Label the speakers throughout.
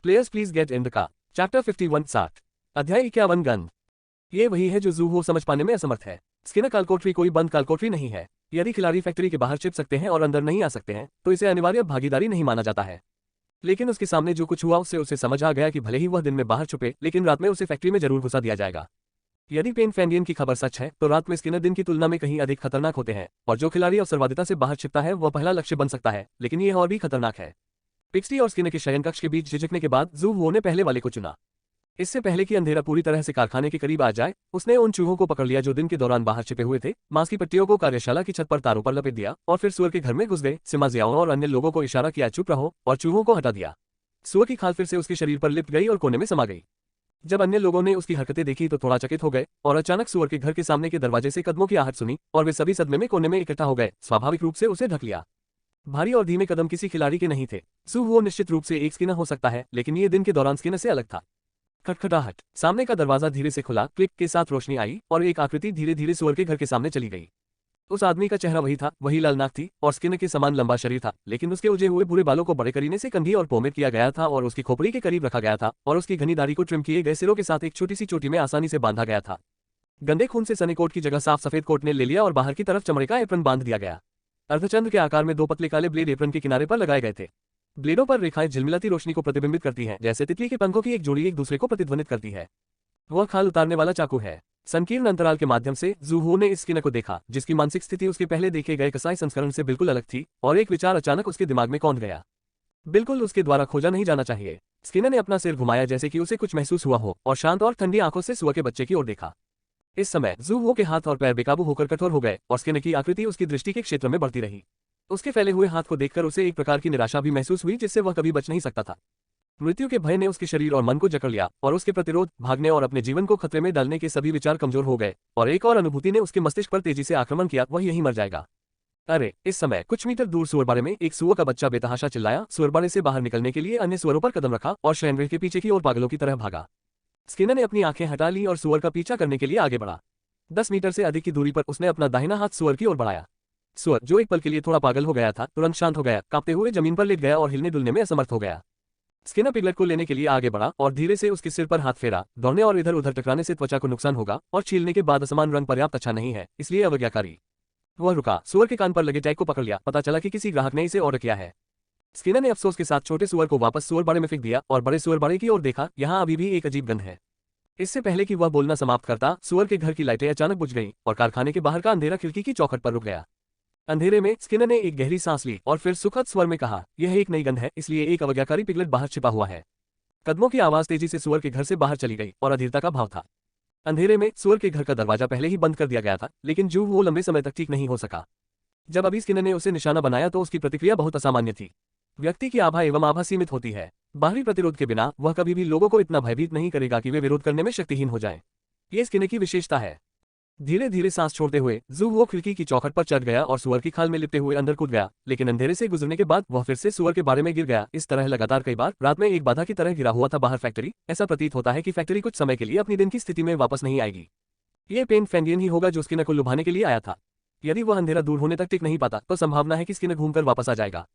Speaker 1: Players please get in the car. Chapter 51 60। अध्याय 51 गंध। ये वही है जो जू हो समझ पाने में असमर्थ है। स्किनर कालकोठरी कोई बंद कालकोठरी नहीं है। यदि खिलाड़ी फैक्ट्री के बाहर छिप सकते हैं और अंदर नहीं आ सकते हैं तो इसे अनिवार्य भागीदारी नहीं माना जाता है। लेकिन उसके सामने जो कुछ हुआ उससे उसे समझ आ गया कि भले ही वह दिन में बाहर छुपे लेकिन रात में उसे फैक्ट्री में जरूर घुसा दिया जाएगा। यदि पेन फैंडियन की खबर सच है तो रात में स्किनर दिन की तुलना में कहीं अधिक खतरनाक होते हैं और जो खिलाड़ी अवसरवादिता से बाहर छिपता है वह पहला लक्ष्य बन सकता है, लेकिन यह और भी खतरनाक है। पिक्सी और स्किनर के शयन कक्ष के बीच झिझकने के बाद जू वो ने पहले वाले को चुना। इससे पहले कि अंधेरा पूरी तरह से कारखाने के करीब आ जाए उसने उन चूहों को पकड़ लिया जो दिन के दौरान बाहर छिपे हुए थे, मांस की पट्टियों को कार्यशाला की छत पर तारों पर लपेट दिया और फिर सुअर के घर में घुस गए। सिमाजियाओं और अन्य लोगों को इशारा किया चुप रहो और चूहों को हटा दिया। सुअर की खाल फिर से उसके शरीर पर लिपट गई और कोने में समा गई। जब अन्य लोगों ने उसकी हरकतें देखी तो थोड़ा चकित हो गए और अचानक सुअर के घर के सामने के दरवाजे से कदमों की आहट सुनी और वे सभी सदमे में कोने में इकट्ठा हो गए। स्वाभाविक रूप से उसे ढक लिया। भारी और धीमे कदम किसी खिलाड़ी के नहीं थे। सू वो निश्चित रूप से एक स्किनर हो सकता है, लेकिन ये दिन के दौरान स्किनर से अलग था। खटखटाहट। सामने का दरवाजा धीरे से खुला, क्लिक के साथ रोशनी आई और एक आकृति धीरे धीरे सुअर के घर के सामने चली गई। उस आदमी का चेहरा वही था, वही लाल नाक थी और स्किनर के समान लंबा शरीर था, लेकिन उसके उजे हुए बुरे बालों को बड़े करीने से कंघी और पोमेड किया गया था और उसकी खोपड़ी के करीब रखा गया था और उसकी घनी दाढ़ी को ट्रिम किए गए सिरों के साथ एक छोटी सी चोटी में आसानी से बांधा गया था। गंदे खून से सने कोट की जगह साफ सफेद कोट ने ले लिया और बाहर की तरफ चमड़े का एप्रन बांध दिया गया। अर्धचंद्र के आकार में दो पतले काले ब्लेड एप्रन के किनारे पर लगाए गए थे। ब्लेडों पर रेखाएं झिलमिलाती रोशनी को प्रतिबिंबित करती हैं, जैसे तितली के पंखों की एक जोड़ी एक दूसरे को प्रतिध्वनित करती है। वह खाल उतारने वाला चाकू है। संकीर्ण अंतराल के माध्यम से जूहो ने इस स्किनर को देखा जिसकी मानसिक स्थिति उसके पहले देखे गए कसाई संस्करण से बिल्कुल अलग थी और एक विचार अचानक उसके दिमाग में कौंध गया। बिल्कुल उसके द्वारा खोजा नहीं जाना चाहिए। स्किनर ने अपना सिर घुमाया जैसे कि उसे कुछ महसूस हुआ हो और शांत और ठंडी आंखों से सुअर के बच्चे की ओर देखा। इस समय जूहो के हाथ और पैर बेकाबू होकर कठोर हो गए और स्किनर की आकृति उसकी दृष्टि के क्षेत्र में बढ़ती रही। उसके फैले हुए हाथ को देखकर उसे एक प्रकार की निराशा भी महसूस हुई जिससे वह कभी बच नहीं सकता था। मृत्यु के भय ने उसके शरीर और मन को जकड़ लिया और उसके प्रतिरोध, भागने और अपने जीवन को खतरे में डालने के सभी विचार कमजोर हो गए और एक और अनुभूति ने उसके मस्तिष्क पर तेजी से आक्रमण किया, वह यहीं मर जाएगा। अरे इस समय कुछ मीटर दूर सुअरबाड़े में एक सुअर का बच्चा बेतहाशा चिल्लाया। सुअरबाड़े से बाहर निकलने के लिए अन्य सुअरों पर कदम रखा और शयनगृह के पीछे की ओर पागलों की तरह भागा। स्किनर ने अपनी आंखें हटा ली और सुअर का पीछा करने के लिए आगे बढ़ा। 10 मीटर से अधिक की दूरी पर उसने अपना दाहिना हाथ सुअर की ओर बढ़ाया। सुअर, जो एक पल के लिए थोड़ा पागल हो गया था, तुरंत शांत हो गया, कांपते हुए जमीन पर लेट गया और हिलने डुलने में असमर्थ हो गया। स्किनर पिगलेट को लेने के लिए आगे बढ़ा और धीरे से उसके सिर पर हाथ फेरा। दौड़ने और इधर उधर टकराने से त्वचा को नुकसान होगा और छीलने के बाद असमान रंग पर्याप्त अच्छा नहीं है, इसलिए अवज्ञाकारी। वह रुका, सुअर के कान पर लगे टैग को पकड़ लिया। पता चला कि किसी ग्राहक ने इसे ऑर्डर किया है। स्किनर ने अफसोस के साथ छोटे सुअर को वापस सुअरबाड़े में फेंक दिया और बड़े सुअरबाड़े की ओर देखा। यहाँ अभी भी एक अजीब गंध है। इससे पहले कि वह बोलना समाप्त करता, सुअर के घर की लाइटें अचानक बुझ गईं और कारखाने के बाहर का अंधेरा खिड़की की चौखट पर रुक गया। अंधेरे में स्किनर ने एक गहरी सांस ली और फिर सुखद स्वर में कहा, यह एक नई गंध है, इसलिए एक अवज्ञाकारी पिगलेट बाहर छिपा हुआ है। कदमों की आवाज तेजी से सुअर के घर से बाहर चली गई और अधीरता का भाव था। अंधेरे में सुअर के घर का दरवाजा पहले ही बंद कर दिया गया था, लेकिन जू वो लंबे समय तक ठीक नहीं हो सका। जब अभी स्किनर ने उसे निशाना बनाया तो उसकी प्रतिक्रिया बहुत असामान्य थी। व्यक्ति की आभा एवं आभा सीमित होती है। बाहरी प्रतिरोध के बिना वह कभी भी लोगों को इतना भयभीत नहीं करेगा कि वे विरोध करने में शक्तिहीन हो जाएं। ये स्किनर की विशेषता है। धीरे धीरे सांस छोड़ते हुए जू वो खिड़की की चौखट पर चढ़ गया और सुअर की खाल में लिपटे हुए अंदर कूद गया, लेकिन अंधेरे से गुजरने के बाद वह फिर से सुअर के बारे में गिर गया। इस तरह लगातार कई बार रात में एक बाधा की तरह गिरा हुआ था बाहर फैक्ट्री। ऐसा प्रतीत होता है कि फैक्ट्री कुछ समय के लिए अपनी दिन की स्थिति में वापस नहीं आएगी। ये पेन फैंडियन ही होगा जो स्किनर को लुभाने के लिए आया था। यदि वह अंधेरा दूर होने तक टिक नहीं पाता तो संभावना है कि स्किनर घूमकर वापस आ जाएगा।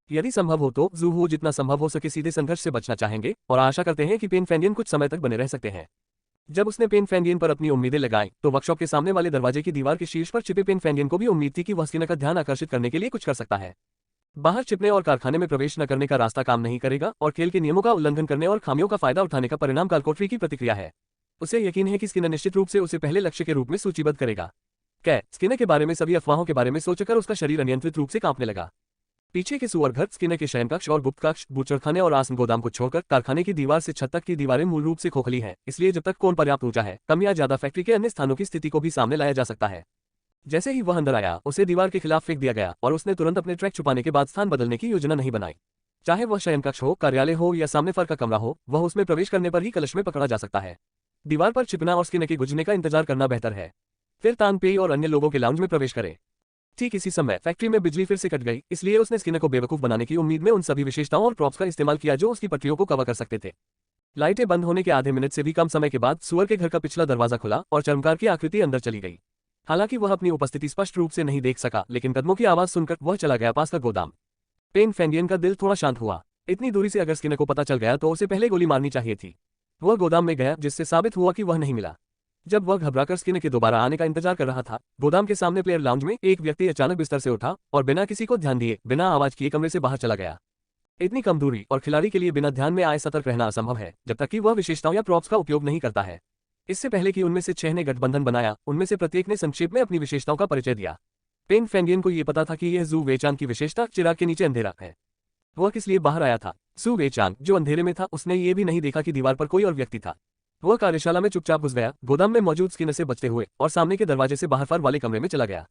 Speaker 1: यदि संभव हो तो जू वो जितना संभव हो सके सीधे संघर्ष से बचना चाहेंगे और आशा करते हैं कि पेन फैंडियन कुछ समय तक बने रह सकते हैं। जब उसने पेन फैंडियन पर अपनी उम्मीदें लगाई तो वर्कशॉप के सामने वाले दरवाजे की दीवार के शीर्ष पर छिपे पेन फैंडियन को भी उम्मीद थी कि वह स्किनर का ध्यान आकर्षित करने के लिए कुछ कर सकता है। बाहर छिपने और कारखाने में प्रवेश न करने का रास्ता काम नहीं करेगा और खेल के नियमों का उल्लंघन करने और खामियों का फायदा उठाने का परिणाम कालकोठरी की प्रतिक्रिया है। उसे यकीन है कि स्किनर निश्चित रूप से उसे पहले लक्ष्य के रूप में सूचीबद्ध करेगा। स्किनर के बारे में सभी अफवाहों के बारे में सोचकर उसका शरीर अनियंत्रित रूप से कांपने लगा। पीछे के सुअर घर, स्किनर के शयन कक्ष और गुप्त कक्ष, बूचड़खाने और आसन गोदाम को छोड़कर कारखाने की दीवार से छत तक की दीवारें मूल रूप से खोखली हैं, इसलिए जब तक कोण पर्याप्त ऊंचा है कम या ज्यादा फैक्ट्री के अन्य स्थानों की स्थिति को भी सामने लाया जा सकता है। जैसे ही वह अंदर आया उसे दीवार के खिलाफ फेंक दिया गया और उसने तुरंत अपने ट्रैक छुपाने के बाद स्थान बदलने की योजना नहीं बनाई। चाहे वह शयन कक्ष हो, कार्यालय हो या सामने फर का कमरा हो, वह उसमें प्रवेश करने पर ही कलश में पकड़ा जा सकता है। दीवार पर छिपना और स्किनर के गुजरने का इंतजार करना बेहतर है। फिर तानपेई और अन्य लोगों के लाउंज में प्रवेश करे। ठीक इसी समय फैक्ट्री में बिजली फिर से कट गई, इसलिए उसने स्किनर को बेवकूफ बनाने की उम्मीद में उन सभी विशेषताओं और प्रॉप्स का इस्तेमाल किया जो उसकी पटरियों को कवर कर सकते थे। लाइटें बंद होने के आधे मिनट से भी कम समय के बाद सुअर के घर का पिछला दरवाजा खुला और चर्मकार की आकृति अंदर चली गई। हालांकि वह अपनी उपस्थिति स्पष्ट रूप से नहीं देख सका, लेकिन कदमों की आवाज सुनकर वह चला गया पास का गोदाम। पेन फैंडियन का दिल थोड़ा शांत हुआ। इतनी दूरी से अगर स्किनर को पता चल गया तो उसे पहले गोली मारनी चाहिए थी। वह गोदाम में गया, जिससे साबित हुआ कि वह नहीं मिला। जब वह घबराकर स्किनर के दोबारा आने का इंतजार कर रहा था, गोदाम के सामने प्लेयर लाउंज में एक व्यक्ति अचानक बिस्तर से उठा और बिना किसी को ध्यान दिए, बिना आवाज किए कमरे से बाहर चला गया। इतनी कम दूरी और खिलाड़ी के लिए बिना ध्यान में आए सतर्क रहना असंभव है, जब तक कि वह विशेषताओं या प्रॉप्स का उपयोग नहीं करता है। इससे पहले कि उनमें से 6 ने गठबंधन बनाया, उनमें से प्रत्येक ने संक्षेप में अपनी विशेषताओं का परिचय दिया। पेन फेंगियन को यह पता था कि यह जू वेचान की विशेषता चिराग के नीचे अंधेरा है। वह किस लिए बाहर आया था? जू वेचान, जो अंधेरे में था, उसने ये भी नहीं देखा कि दीवार पर कोई और व्यक्ति था। वह कार्यशाला में चुपचाप घुस गया, गोदाम में मौजूद स्किनर से बचते हुए, और सामने के दरवाजे से बाहर फर वाले कमरे में चला गया।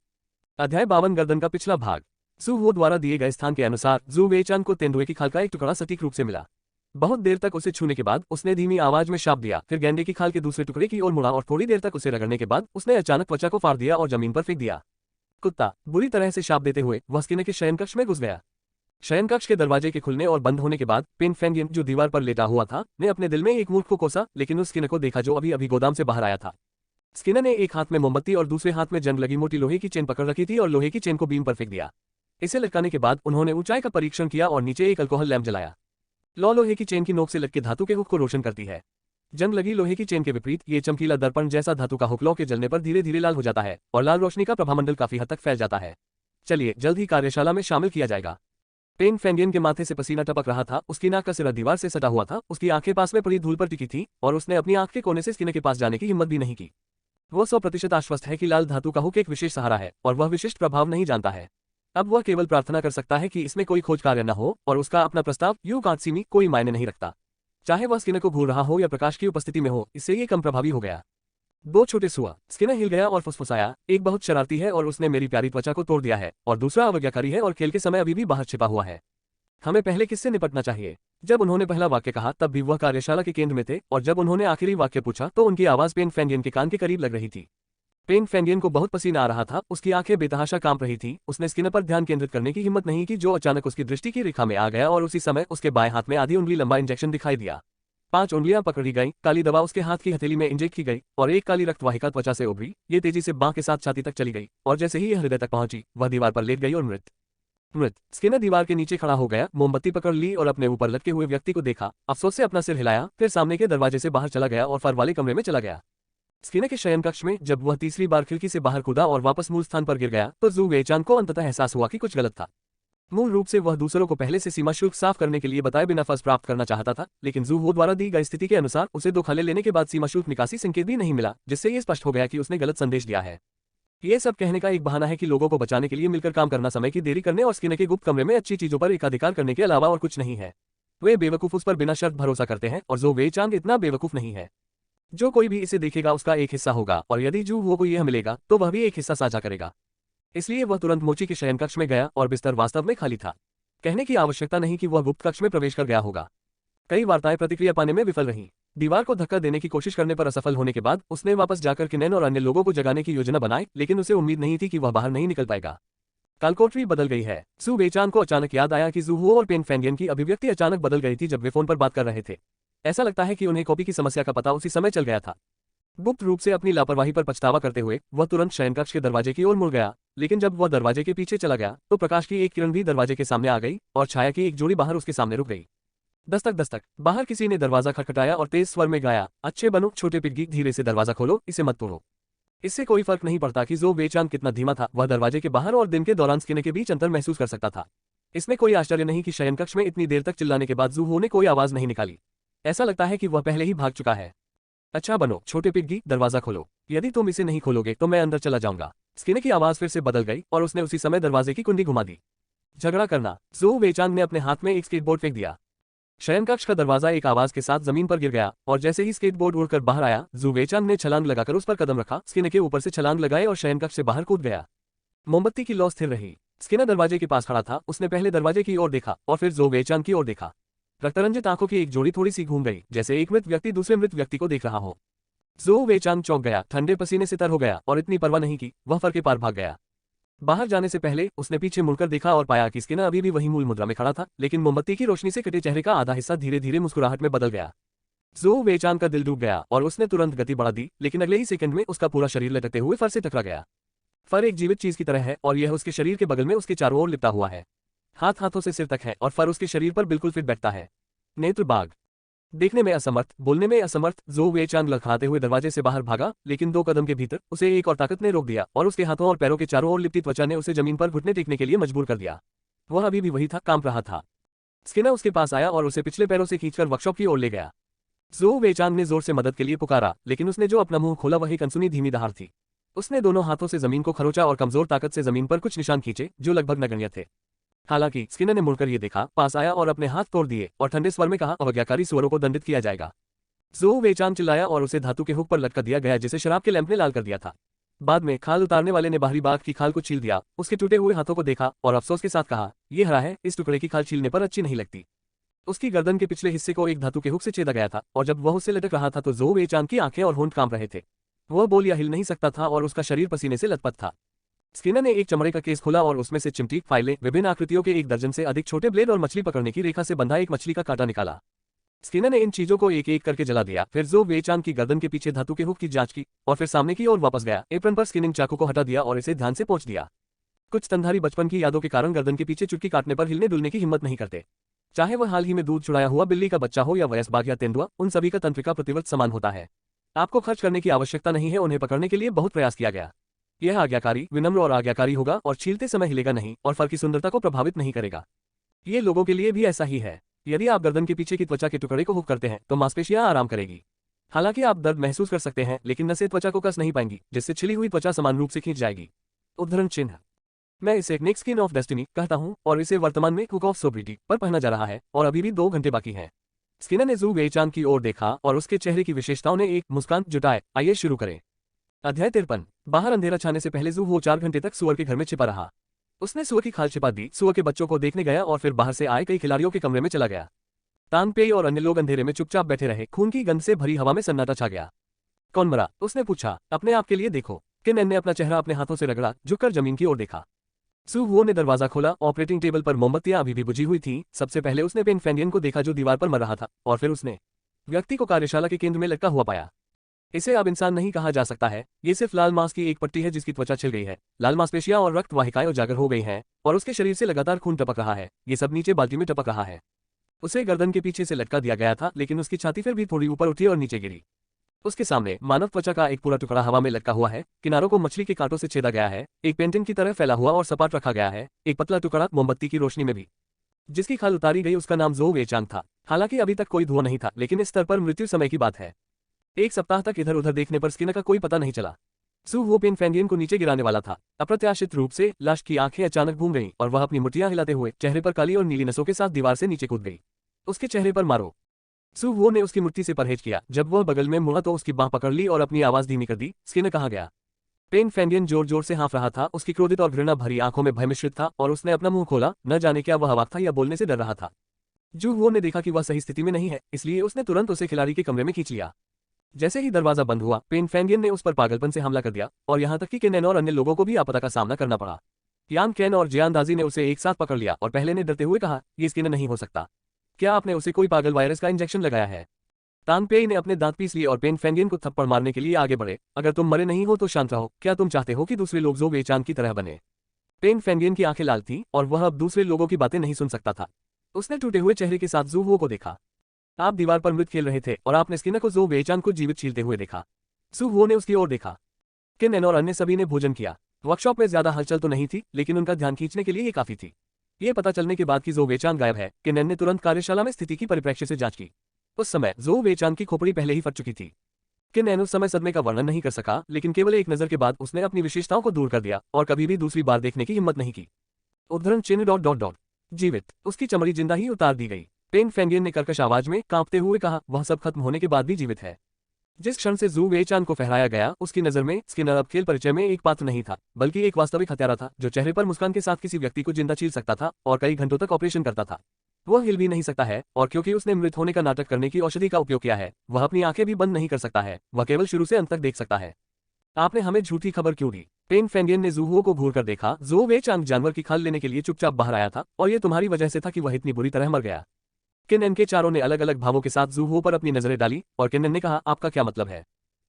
Speaker 1: अध्याय 52 गर्दन का पिछला भाग। जू वो द्वारा दिए गए स्थान के अनुसार जू वेचान को तेंदुए की खाल का एक टुकड़ा सटीक रूप से मिला। बहुत देर तक उसे छूने के बाद उसने धीमी आवाज में शाप दिया, फिर गेंडे की खाल के दूसरे टुकड़े की ओर मुड़ा और थोड़ी देर तक उसे रगड़ने के बाद उसने अचानक त्वचा को फाड़ दिया और जमीन पर फेंक दिया। कुत्ता, बुरी तरह से शाप देते हुए वह स्किनर के शयनकक्ष में घुस गया। शयनकक्ष के दरवाजे के खुलने और बंद होने के बाद पेन फेंगियन, जो दीवार पर लेटा हुआ था, ने अपने दिल में एक मूर्ख को कोसा, लेकिन उस स्किनर को देखा जो अभी अभी गोदाम से बाहर आया था। स्किनर ने एक हाथ में मोमबत्ती और दूसरे हाथ में जंग लगी मोटी लोहे की चेन पकड़ रखी थी और लोहे की चेन को बीम पर फेंक दिया। इसे लटकाने के बाद उन्होंने ऊंचाई का परीक्षण किया और नीचे एक अल्कोहल लैंप जलाया। लोहे की चेन की नोक से लटके धातु के हुक को रोशन करती है। जंग लगी लोहे की चेन के विपरीत ये चमकीला दर्पण जैसा धातु का हुक लौ के जलने पर धीरे धीरे लाल हो जाता है और लाल रोशनी का प्रभामंडल काफी हद तक फैल जाता है। चलिए, जल्द ही कार्यशाला में शामिल किया जाएगा। पेन फेंगियन के माथे से पसीना टपक रहा था, उसकी नाक का सिरा दीवार से सटा हुआ था, उसकी आंखें पास में पड़ी धूल पर टिकी थी और उसने अपनी आंख के कोने से स्किनर के पास जाने की हिम्मत भी नहीं की। वह 100% आश्वस्त है कि लाल धातु का हुक एक विशेष सहारा है और वह विशिष्ट प्रभाव नहीं जानता है। अब वह केवल प्रार्थना कर सकता है कि इसमें कोई खोज कार्य न हो और उसका अपना प्रस्ताव यू कांट सी मी कोई मायने नहीं रखता। चाहे वह स्किनर को घूर रहा हो या प्रकाश की उपस्थिति में हो, इससे ये कम प्रभावी हो गया। 2 छोटे सुआ। स्किनर हिल गया और फुसफुसाया, एक बहुत शरारती है और उसने मेरी प्यारी त्वचा को तोड़ दिया है, और दूसरा अवज्ञाकारी है और खेल के समय अभी भी बाहर छिपा हुआ है। हमें पहले किससे निपटना चाहिए? जब उन्होंने पहला वाक्य कहा तब भी वह कार्यशाला के केंद्र में थे, और जब उन्होंने आखिरी वाक्य पूछा तो उनकी आवाज पेन फेंगियन के कान के करीब लग रही थी। पेन फेंगियन को बहुत पसीना आ रहा था, उसकी आंखें बेतहाशा कांप रही थी। उसने स्किनर पर ध्यान केंद्रित करने की हिम्मत नहीं की, जो अचानक उसकी दृष्टि की रेखा में आ गया और उसी समय उसके बाएं हाथ में आधी उंगली लंबा इंजेक्शन दिखाई दिया। 5 उंगलियां पकड़ी गईं, काली दवा उसके हाथ की हथेली में इंजेक्ट की गई और एक काली रक्तवाहिका त्वचा से उभरी। ये तेजी से बांह के साथ छाती तक चली गई और जैसे ही यह हृदय तक पहुंची, वह दीवार पर लेट गई और मृत। स्किनर दीवार के नीचे खड़ा हो गया, मोमबत्ती पकड़ ली और अपने ऊपर लटके हुए व्यक्ति को देखा, अफसोस से अपना सिर हिलाया, फिर सामने के दरवाजे से बाहर चला गया और फर वाले कमरे में चला गया। स्किनर के शयनकक्ष में जब वह तीसरी बार खिड़की से बाहर कूदा और वापस मूल स्थान पर गिर गया तो जू वेचान को अंततः एहसास हुआ कि कुछ गलत था। मूल रूप से वह दूसरों को पहले से सीमा शुल्क साफ करने के लिए बताए बिना फर्ज प्राप्त करना चाहता था, लेकिन जू हो द्वारा दी गई स्थिति के अनुसार उसे 2 खाले लेने के बाद सीमा शुल्क निकासी संकेत भी नहीं मिला, जिससे ये स्पष्ट हो गया कि उसने गलत संदेश दिया है। ये सब कहने का एक बहाना है कि लोगों को बचाने के लिए मिलकर काम करना समय की देरी करने और स्किनर के गुप्त कमरे में अच्छी चीजों पर एकाधिकार करने के अलावा और कुछ नहीं है। वे बेवकूफ उस पर बिना शर्त भरोसा करते हैं और जू वेचान इतना बेवकूफ नहीं है। जो कोई भी इसे देखेगा उसका एक हिस्सा होगा, और यदि जू वो को यह मिलेगा तो वह भी एक हिस्सा साझा करेगा। इसलिए वह तुरंत मोची के शयनकक्ष में गया और बिस्तर वास्तव में खाली था। कहने की आवश्यकता नहीं कि वह गुप्त कक्ष में प्रवेश कर गया होगा। कई वार्ताएं प्रतिक्रिया पाने में विफल रहीं। दीवार को धक्का देने की कोशिश करने पर असफल होने के बाद उसने वापस जाकर किनेन और अन्य लोगों को जगाने की योजना बनाई, लेकिन उसे उम्मीद नहीं थी कि वह बाहर नहीं निकल पाएगा। कालकोठरी बदल गई है। जू वेचान को अचानक याद आया कि जू हो और पेन फेंगियन की अभिव्यक्ति अचानक बदल गई थी जब वे फोन पर बात कर रहे थे। ऐसा लगता है कि उन्हें कॉपी की समस्या का पता उसी समय चल गया था। गुप्त रूप से अपनी लापरवाही पर पछतावा करते हुए वह तुरंत शयनकक्ष के दरवाजे की ओर मुड़ गया, लेकिन जब वह दरवाजे के पीछे चला गया तो प्रकाश की एक किरण भी दरवाजे के सामने आ गई और छाया की एक जोड़ी बाहर उसके सामने रुक गई। दस्तक दस्तक। बाहर किसी ने दरवाजा खटखटाया और तेज स्वर में गाया, अच्छे बनो छोटे पिग्गी, धीरे से दरवाजा खोलो, इसे मत तोड़ो। इससे कोई फर्क नहीं पड़ता कि जू वेचान कितना धीमा था, वह दरवाजे के बाहर और दिन के दौरान स्किनर के बीच अंतर महसूस कर सकता था। इसमें कोई आश्चर्य नहीं कि शयनकक्ष में इतनी देर तक चिल्लाने के बाद जू हो ने कोई आवाज नहीं निकाली। ऐसा लगता है कि वह पहले ही भाग चुका है। अच्छा बनो छोटे पिग्गी, दरवाजा खोलो, यदि तुम इसे नहीं खोलोगे तो मैं अंदर चला जाऊंगा। स्किनर की आवाज फिर से बदल गई और उसने उसी समय दरवाजे की कुंडी घुमा दी। झगड़ा करना। जू वेचान ने अपने हाथ में एक स्केटबोर्ड फेंक दिया। शयनकक्ष का दरवाजा एक आवाज के साथ जमीन पर गिर गया और जैसे ही स्केटबोर्ड उड़कर बाहर आया, जू वेचान ने छलांग लगाकर उस पर कदम रखा, स्किनर के ऊपर से छलांग लगाए और शयनकक्ष से बाहर कूद गया। मोमबत्ती की लौ स्थिर रही। स्किनर दरवाजे के पास खड़ा था, उसने पहले दरवाजे की ओर देखा और फिर जू वेचान की ओर देखा। रक्तरंजित आंखों की एक जोड़ी थोड़ी सी घूम गई, जैसे एक मृत व्यक्ति दूसरे मृत व्यक्ति को देख रहा हो। जू वेचान चौंक गया, ठंडे पसीने से तर हो गया और इतनी परवाह नहीं की, वह फर के पार भाग गया। बाहर जाने से पहले उसने पीछे मुड़कर देखा और पाया कि स्किनर अभी भी वही मूल मुद्रा में खड़ा था, लेकिन मोमबत्ती की रोशनी से कटे चेहरे का आधा हिस्सा धीरे धीरे मुस्कुराहट में बदल गया। जू वेचान का दिल डूब गया और उसने तुरंत गति बढ़ा दी, लेकिन अगले ही सेकंड में उसका पूरा शरीर लटकते हुए फर से टकरा गया। फर एक जीवित चीज की तरह है और यह उसके शरीर के बगल में उसके चारों ओर लिपटा हुआ है। हाथ हाथों से सिर तक है और फर उसके शरीर पर बिल्कुल फिट बैठता है। नेत्र बाघ। देखने में असमर्थ, बोलने में असमर्थ, ज़ोऊ वेईचांग लड़खड़ाते हुए दरवाजे से बाहर भागा, लेकिन 2 कदम के भीतर उसे एक और ताकत ने रोक दिया और उसके हाथों और पैरों के चारों ओर लिपटी त्वचा ने उसे जमीन पर घुटने टेकने के लिए मजबूर कर दिया। वह अभी भी वही था, कांप रहा था। स्किनर उसके पास आया और उसे पिछले पैरों से खींचकर वर्कशॉप की ओर ले गया। ज़ोऊ वेईचांग ने जोर से मदद के लिए पुकारा, लेकिन उसने जो अपना मुंह खोला वह एक अनसुनी धीमी दहाड़ थी। उसने दोनों हाथों से जमीन को खरोचा और कमजोर ताकत से जमीन पर कुछ निशान खींचे, जो लगभग नगण्य थे। हालांकि स्किनर ने मुड़कर ये देखा, पास आया और अपने हाथ तोड़ दिए और ठंडे स्वर में कहा, अवज्ञाकारी सुअरों को दंडित किया जाएगा। ज़ोऊ वेईचांग चिल्लाया और उसे धातु के हुक पर लटका दिया गया, जिसे शराब के लैंप ने लाल कर दिया था। बाद में खाल उतारने वाले ने बाहरी बाघ की खाल को छील दिया, उसके टूटे हुए हाथों को देखा और अफसोस के साथ कहा, यह हरा है, इस टुकड़े की खाल छीलने पर अच्छी नहीं लगती। उसकी गर्दन के पिछले हिस्से को एक धातु के हुक से छेदा गया था और जब वह उससे लटक रहा था तो ज़ोऊ वेईचांग की आंखें और होंठ कांप रहे थे। वह बोल या हिल नहीं सकता था और उसका शरीर पसीने से लथपथ था। स्किनर ने एक चमड़े का केस खोला और उसमें से चिमटी, फाइलें, विभिन्न आकृतियों के 1 दर्जन से अधिक छोटे ब्लेड और मछली पकड़ने की रेखा से बंधा एक मछली का कांटा निकाला। स्किनर ने इन चीजों को एक एक करके जला दिया, फिर ज़ोऊ वेईचांग की गर्दन के पीछे धातु के हुक की जांच की और फिर सामने की ओर वापस गया, एप्रन पर स्किनिंग चाकू को हटा दिया और इसे ध्यान से पोंछ दिया। कुछ स्तनधारी बचपन की यादों के कारण गर्दन के पीछे चुटकी काटने पर हिलने डुलने की हिम्मत नहीं करते। चाहे वह हाल ही में दूध चुराया हुआ बिल्ली का बच्चा हो या वयस्क बाघ या तेंदुआ, उन सभी का तंत्रिका प्रतिवर्त समान होता है। आपको खर्च करने की आवश्यकता नहीं है, उन्हें पकड़ने के लिए बहुत प्रयास किया गया। यह आज्ञाकारी, विनम्र और आज्ञाकारी होगा और छीलते समय हिलेगा नहीं और फर की सुंदरता को प्रभावित नहीं करेगा। ये लोगों के लिए भी ऐसा ही है। यदि आप गर्दन के पीछे की त्वचा के टुकड़े को हुक करते हैं तो मांसपेशियां आराम करेगी। हालांकि आप दर्द महसूस कर सकते हैं, लेकिन नसें त्वचा को कस नहीं पाएंगी, जिससे छिली हुई त्वचा समान रूप से खींच जाएगी। उद्धरण चिन्ह। मैं इसे नेक स्किन ऑफ डेस्टिनी कहता हूं और इसे वर्तमान में हुक ऑफ सोब्रिटी पर पहना जा रहा है और अभी भी 2 घंटे बाकी हैं। स्किनर ने ज़ोऊ वेईचांग की ओर देखा और उसके चेहरे की विशेषताओं ने एक मुस्कान जुटाए। आइए शुरू करें। अध्याय 53। बाहर अंधेरा छाने से पहले ज़ोऊ 4 घंटे तक सुअर के घर में छिपा रहा। उसने सुअर की खाल छिपा दी, सुअर के बच्चों को देखने गया और फिर बाहर से आए कई खिलाड़ियों के कमरे में चला गया। तान पेई और अन्य लोग अंधेरे में चुपचाप बैठे रहे, खून की गंध से भरी हवा में सन्नाटा छा गया। कौन मरा? उसने पूछा। अपने आप के लिए देखो। किन ने अपना चेहरा अपने हाथों से रगड़ा, झुककर जमीन की ओर देखा। सू हुओ ने दरवाजा खोला, ऑपरेटिंग टेबल पर मोमबत्तियां अभी भी बुझी हुई थीं। सबसे पहले उसने पेन फैंडियन को देखा जो दीवार पर मर रहा था, और फिर उसने व्यक्ति को कार्यशाला के केंद्र में लटका हुआ पाया। इसे अब इंसान नहीं कहा जा सकता है, ये सिर्फ लाल मांस की एक पट्टी है जिसकी त्वचा छिल गई है, लाल मांसपेशियां और रक्त वाहिकाएं उजागर हो गई हैं, और उसके शरीर से लगातार खून टपक रहा है। ये सब नीचे बाल्टी में टपक रहा है। उसे गर्दन के पीछे से लटका दिया गया था, लेकिन उसकी छाती फिर भी थोड़ी ऊपर उठी और नीचे गिरी। उसके सामने मानव त्वचा का एक पूरा टुकड़ा हवा में लटका हुआ है, किनारों को मछली के कांटों से छेदा गया है, एक पेंटिंग की तरह फैला हुआ और सपाट रखा गया है, एक पतला टुकड़ा मोमबत्ती की रोशनी में भी। जिसकी खाल उतारी गई उसका नाम ज़ोऊ वेईचांग था। हालांकि अभी तक कोई धुआं नहीं था, लेकिन इस स्तर पर मृत्यु समय की बात है। 1 सप्ताह तक इधर उधर देखने पर स्किनर का कोई पता नहीं चला। सू वो पेन फैंडियन को नीचे गिराने वाला था। अप्रत्याशित रूप से लाश की आंखें अचानक घूम गईं और वह अपनी मुट्ठियां हिलाते हुए चेहरे पर काली और नीली नसों के साथ दीवार से नीचे कूद गई। उसके चेहरे पर मारो। सू वो ने उसकी मुट्ठी से परहेज किया। जब वह बगल में मुड़ा तो उसकी बांह पकड़ ली और अपनी आवाज धीमी कर दी। स्किनर कहा गया। पेन फैंडियन जोर जोर से हाँफ रहा था, उसकी क्रोधित और घृणा भरी आंखों में भय मिश्रित था और उसने अपना मुंह खोला, न जाने क्या वह अवाक था या बोलने से डर रहा था। जू वो ने देखा कि वह सही स्थिति में नहीं है, इसलिए उसने तुरंत उसे खिलाड़ी के कमरे में खींच लिया। जैसे ही दरवाजा बंद हुआ, पेन फैंडियन ने उस पर पागलपन से हमला कर दिया और यहां तक कि केन और अन्य लोगों को भी आपदा का सामना करना पड़ा। यान केन और जियांदाजी ने उसे एक साथ पकड़ लिया और पहले ने डरते हुए कहा, ये स्किनर नहीं हो सकता। क्या आपने उसे कोई पागल वायरस का इंजेक्शन लगाया है? तान पेई ने अपने दांत पीस लिए और पेन फैंडियन को थप्पड़ मारने के लिए आगे बढ़े। अगर तुम मरे नहीं हो तो शांत रहो। क्या तुम चाहते हो कि दूसरे लोग ज़ोऊ वेईचांग की तरह बने? पेन फैंडियन की आंखें लाल थीं और वह अब दूसरे लोगों की बातें नहीं सुन सकता था। उसने टूटे हुए चेहरे के साथ ज़ू वो को देखा। आप दीवार पर मृत खेल रहे थे और आपने स्किनर को ज़ोऊ वेईचांग को जीवित छीलते हुए देखा। सू वो ने उसकी ओर देखा। किन और अन्य सभी ने भोजन किया। वर्कशॉप में ज्यादा हलचल तो नहीं थी, लेकिन उनका ध्यान खींचने के लिए ये काफी थी। ये पता चलने के बाद कि ज़ोऊ वेईचांग गायब है, किन ने तुरंत कार्यशाला में स्थिति की परिप्रेक्ष्य से जांच की। उस समय ज़ोऊ वेईचांग की खोपड़ी पहले ही फट चुकी थी। किन उस समय सदमे का वर्णन नहीं कर सका, लेकिन केवल एक नजर के बाद उसने अपनी विशेषताओं को दूर कर दिया और कभी भी दूसरी बार देखने की हिम्मत नहीं की। उद्धरण चिन्ह ... जीवित। उसकी चमड़ी जिंदा ही उतार दी गई। पेन फैंडियन ने कर्कश आवाज में कांपते हुए कहा, वह सब खत्म होने के बाद भी जीवित है। जिस क्षण से ज़ोऊ वेईचांग को फहराया गया, उसकी नजर में स्किनर अब खेल परिचय में एक पात्र नहीं था, बल्कि एक वास्तविक हत्यारा था जो चेहरे पर मुस्कान के साथ किसी व्यक्ति को जिंदा चीर सकता था और कई घंटों तक ऑपरेशन करता था। वह हिल भी नहीं सकता है और क्योंकि उसने मृत होने का नाटक करने की औषधि का उपयोग किया है, वह अपनी आंखें भी बंद नहीं कर सकता है, वह केवल शुरू से अंत तक देख सकता है। आपने हमें झूठी खबर क्यों दी? पेन फैंडियन ने ज़ू हुओ को घूर कर देखा। ज़ोऊ वेईचांग जानवर की खाल लेने के लिए चुपचाप बाहर आया था और ये तुम्हारी वजह से था कि वह इतनी बुरी तरह मर गया। किन के चारों ने अलग अलग भावों के साथ ज़ू हुओ पर अपनी नजरें डाली और किन ने कहा, आपका क्या मतलब है?